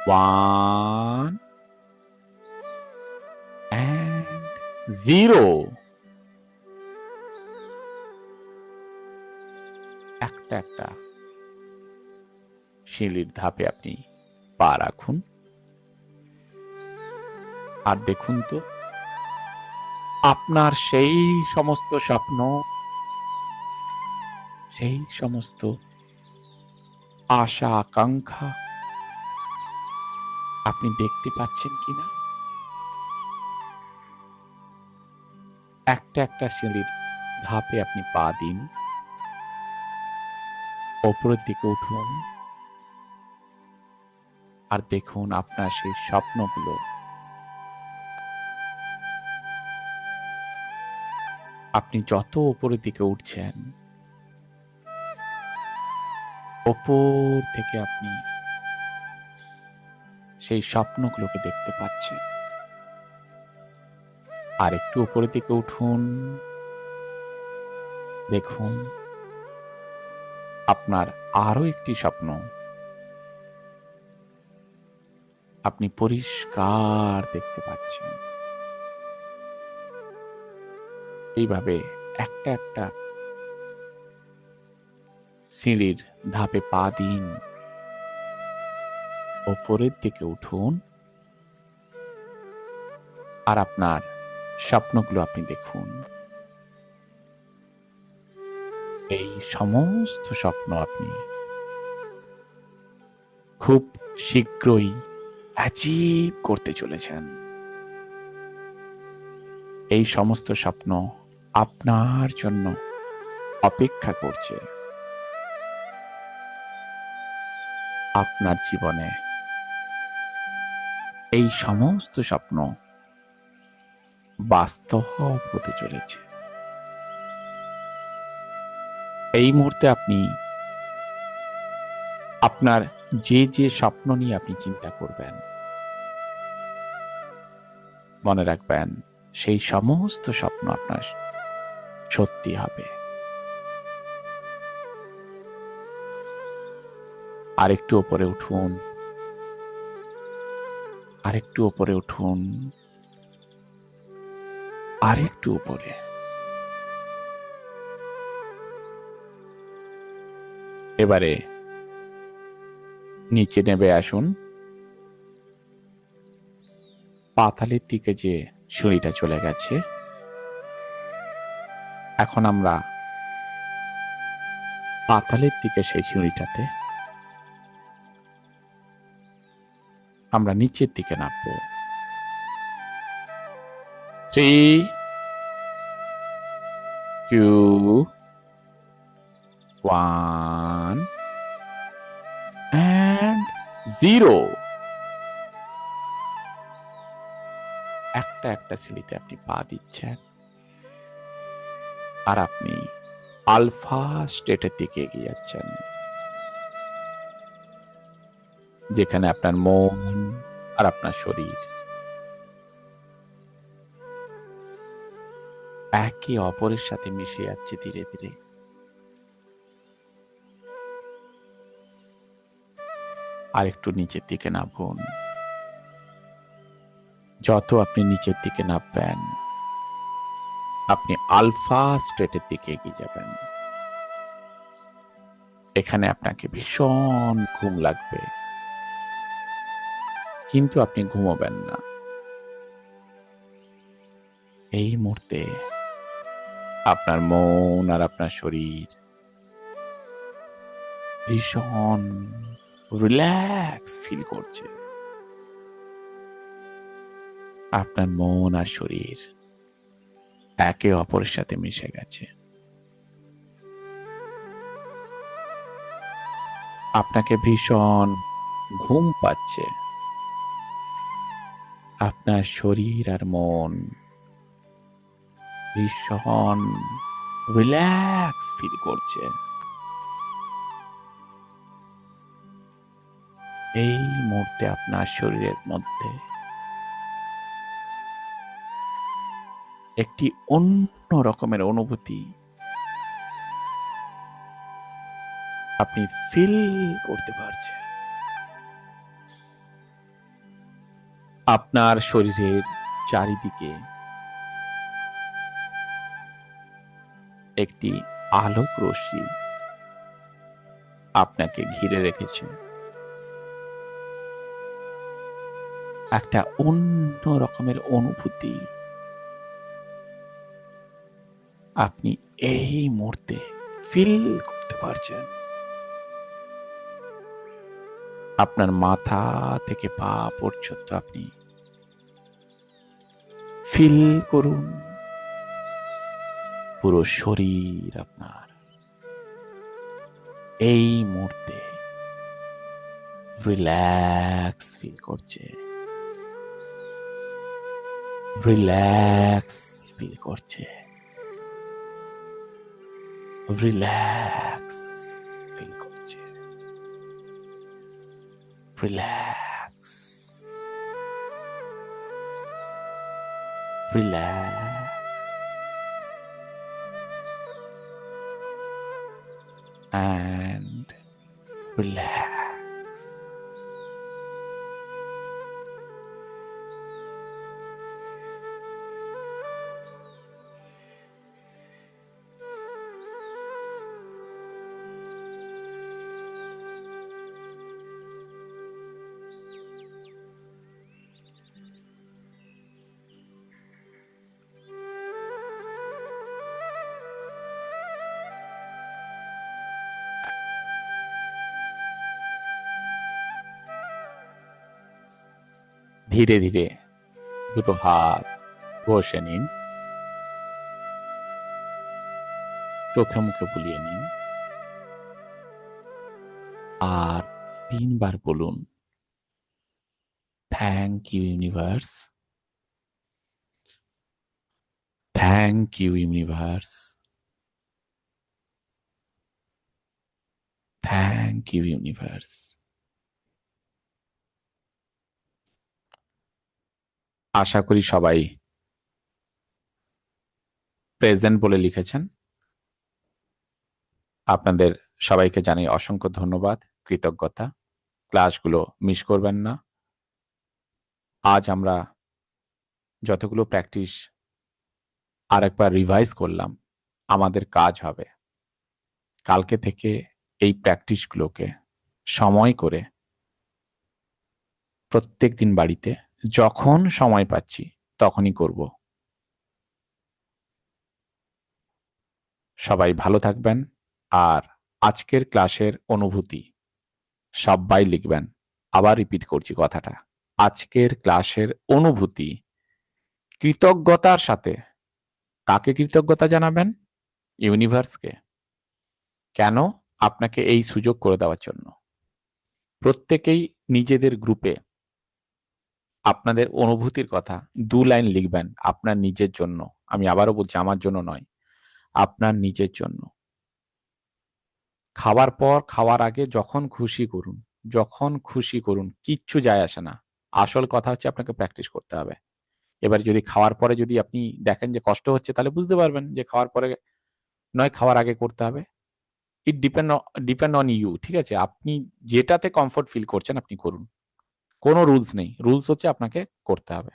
1 and 0। একটা একটা সিঁড়ির ধাপে আপনি পা রাখুন, আর দেখুন তো আপনার সেই সমস্ত স্বপ্ন, সেই সমস্ত আশা আকাঙ্ক্ষা আপনি দেখতে পাচ্ছেন কিনা। একটা একটা সিঁড়ির ধাপে আপনি পা দিন, ওপরের দিকে উঠুন, আর দেখুন আপনার সেই স্বপ্নগুলো আপনি যত উপরের দিকে উঠছেন, ওপর থেকে আপনি সেই স্বপ্নগুলোকে দেখতে পাচ্ছেন। আর একটু উপরের দিকে উঠুন, দেখুন আপনার আরো একটি স্বপ্ন আপনি পরিষ্কার দেখতে পাচ্ছেন। এইভাবে একটা একটা সিঁড়ির ধাপে পা দিন, ওপরের দিকে উঠুন, আর আপনার স্বপ্নগুলো আপনি দেখুন। এই সমস্ত স্বপ্ন আপনি খুব শীঘ্রই অ্যাচিভ করতে চলেছেন। এই সমস্ত স্বপ্ন আপনার জন্য অপেক্ষা করছে। আপনার জীবনে এই সমস্ত স্বপ্ন বাস্তব হতে চলেছে। এই মুহূর্তে আপনি আপনার যে যে স্বপ্ন নিয়ে আপনি চিন্তা করবেন, মনে রাখবেন সেই সমস্ত স্বপ্ন আপনার সত্যি হবে। আরেকটু উপরে উঠুন, আরেকটু উপরে উঠুন, আরেকটু উপরে। এবারে নিচে নেমে আসুন। পাতালের দিকে যে সিঁড়িটা চলে গেছে, এখন আমরা পাতালের দিকে সেই সিঁড়িটাতে আমরা নিচের দিকে নামবো। 3, 2, 1 and 0। একটা একটা সিঁড়িতে আপনি পা দিচ্ছেন আর আপনি আলফা স্টেটের দিকে এগিয়ে যাচ্ছেন, যেখানে আপনার মন আর আপনার শরীর একে অপরের সাথে মিশে যাচ্ছে ধীরে ধীরে। আর একটু নিচের দিকে নামুন। যত আপনি নিচের দিকে নামবেন, আপনি আলফা স্টেটের দিকে এগিয়ে যাবেন। এখানে আপনাকে ভীষণ ঘুম লাগবে, কিন্তু আপনি ঘুমোবেন না। এই মুহূর্তে আপনার মন আর আপনার শরীর ভীষণ রিল্যাক্স ফিল করছে। আপনার মন আর শরীর একে অপরের সাথে মিশে গেছে। আপনাকে ভীষণ ঘুম পাচ্ছে। আপনার শরীর আর মন ভীষণ রিল্যাক্স ফিল করছে। এই মুহূর্তে আপনার শরীরের মধ্যে একটি অন্য রকমের অনুভূতি আপনি ফিল করতে পারছেন। আপনার শরীরের চারিদিকে একটি আলোক রশ্মি আপনাকে ঘিরে রেখেছে। একটা অন্য রকমের অনুভূতি আপনি এই মুহূর্তে ফিল করতে পারছেন। আপনার মাথা থেকে পা পর্যন্ত আপনি ফিল করুন। পুরো শরীর আপনার এই মুহূর্তে রিল্যাক্স ফিল করছে, রিল্যাক্স ফিল করছে, রিল্যাক্স ফিল করছে, রিল্যাক্স, রিল্যাক্স and relax. ধীরে ধীরে দুটো হাত ঘষে নিন, চোখে মুখে বুলিয়ে নিন আর 3 বার বলুন, thank you universe, thank you universe, thank you universe. আশা করি সবাই প্রেজেন্ট বলে লিখেছেন। আপনাদের সবাইকে জানাই অসংখ্য ধন্যবাদ, কৃতজ্ঞতা। ক্লাসগুলো মিস করবেন না। আজ আমরা যতগুলো প্র্যাকটিস আরেকবার রিভাইজ করলাম, আমাদের কাজ হবে কালকে থেকে এই প্র্যাকটিসগুলোকে সময় করে প্রত্যেক দিন বাড়িতে যখন সময় পাচ্ছি তখনই করব। সবাই ভালো থাকবেন। আর আজকের ক্লাসের অনুভূতি সবাই লিখবেন। আবার রিপিট করছি কথাটা, আজকের ক্লাসের অনুভূতি কৃতজ্ঞতার সাথে। কাকে কৃতজ্ঞতা জানাবেন? ইউনিভার্সকে। কেন? আপনাকে এই সুযোগ করে দেওয়ার জন্য। প্রত্যেকেই নিজেদের গ্রুপে আপনাদের অনুভূতির কথা ২ লাইন লিখবেন আপনার নিজের জন্য। আমি আবারও বলছি, আমার জন্য নয়, আপনার নিজের জন্য। খাওয়ার পর, খাওয়ার আগে যখন খুশি করুন, যখন খুশি করুন, কিচ্ছু যায় আসে না। আসল কথা হচ্ছে আপনাকে প্র্যাকটিস করতে হবে। এবার যদি খাওয়ার পরে যদি আপনি দেখেন যে কষ্ট হচ্ছে, তাহলে বুঝতে পারবেন যে খাওয়ার পরে নয় খাওয়ার আগে করতে হবে। ইট ডিপেন্ড অন ইউ, ঠিক আছে? আপনি যেটাতে কমফোর্ট ফিল করছেন আপনি করুন। কোন রুলস নেই। রুলস হচ্ছে আপনাকে করতে হবে।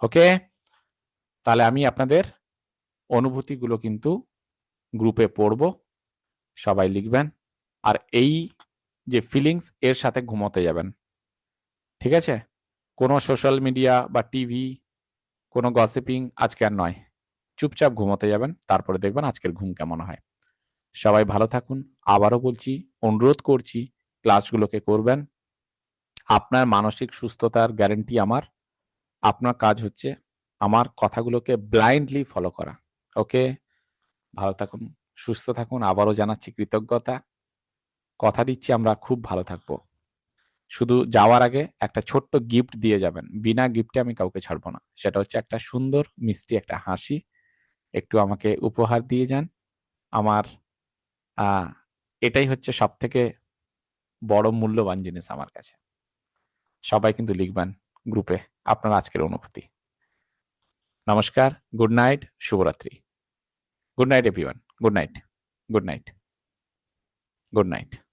ওকে? তাহলে আমি আপনাদের অনুভূতিগুলো কিন্তু গ্রুপে পড়ব। সবাই লিখবেন। আর এই যে ফিলিংস এর সাথে ঘুমোতে যাবেন। ঠিক আছে? কোন সোশ্যাল মিডিয়া বা টিভি, কোন গসিপিং আজকে আর নয়। চুপচাপ ঘুমোতে যাবেন। তারপরে দেখবেন আজকের ঘুম কেমন হয়। সবাই ভালো থাকুন। আবারও বলছি, অনুরোধ করছি ক্লাসগুলোকে করবেন। আপনার মানসিক সুস্থতার গ্যারান্টি আমার। আপনার কাজ হচ্ছে আমার কথাগুলোকে ব্লাইন্ডলি ফলো করা। ওকে? ভালো থাকুন, সুস্থ থাকুন। আবারও জানাচ্ছি কৃতজ্ঞতা। কথা দিচ্ছি আমরা খুব ভালো থাকবো। শুধু যাওয়ার আগে একটা ছোট্ট গিফট দিয়ে যাবেন। বিনা গিফটে আমি কাউকে ছাড়বো না। সেটা হচ্ছে একটা সুন্দর মিষ্টি একটা হাসি একটু আমাকে উপহার দিয়ে যান। আমার আ এটাই হচ্ছে সবথেকে বড় মূল্যবান জিনিস আমার কাছে। সবাই কিন্তু লিখবেন গ্রুপে আপনার আজকের অনুভূতি। নমস্কার, গুড নাইট, শুভরাত্রি। Good night everyone. Good night, good night, good night.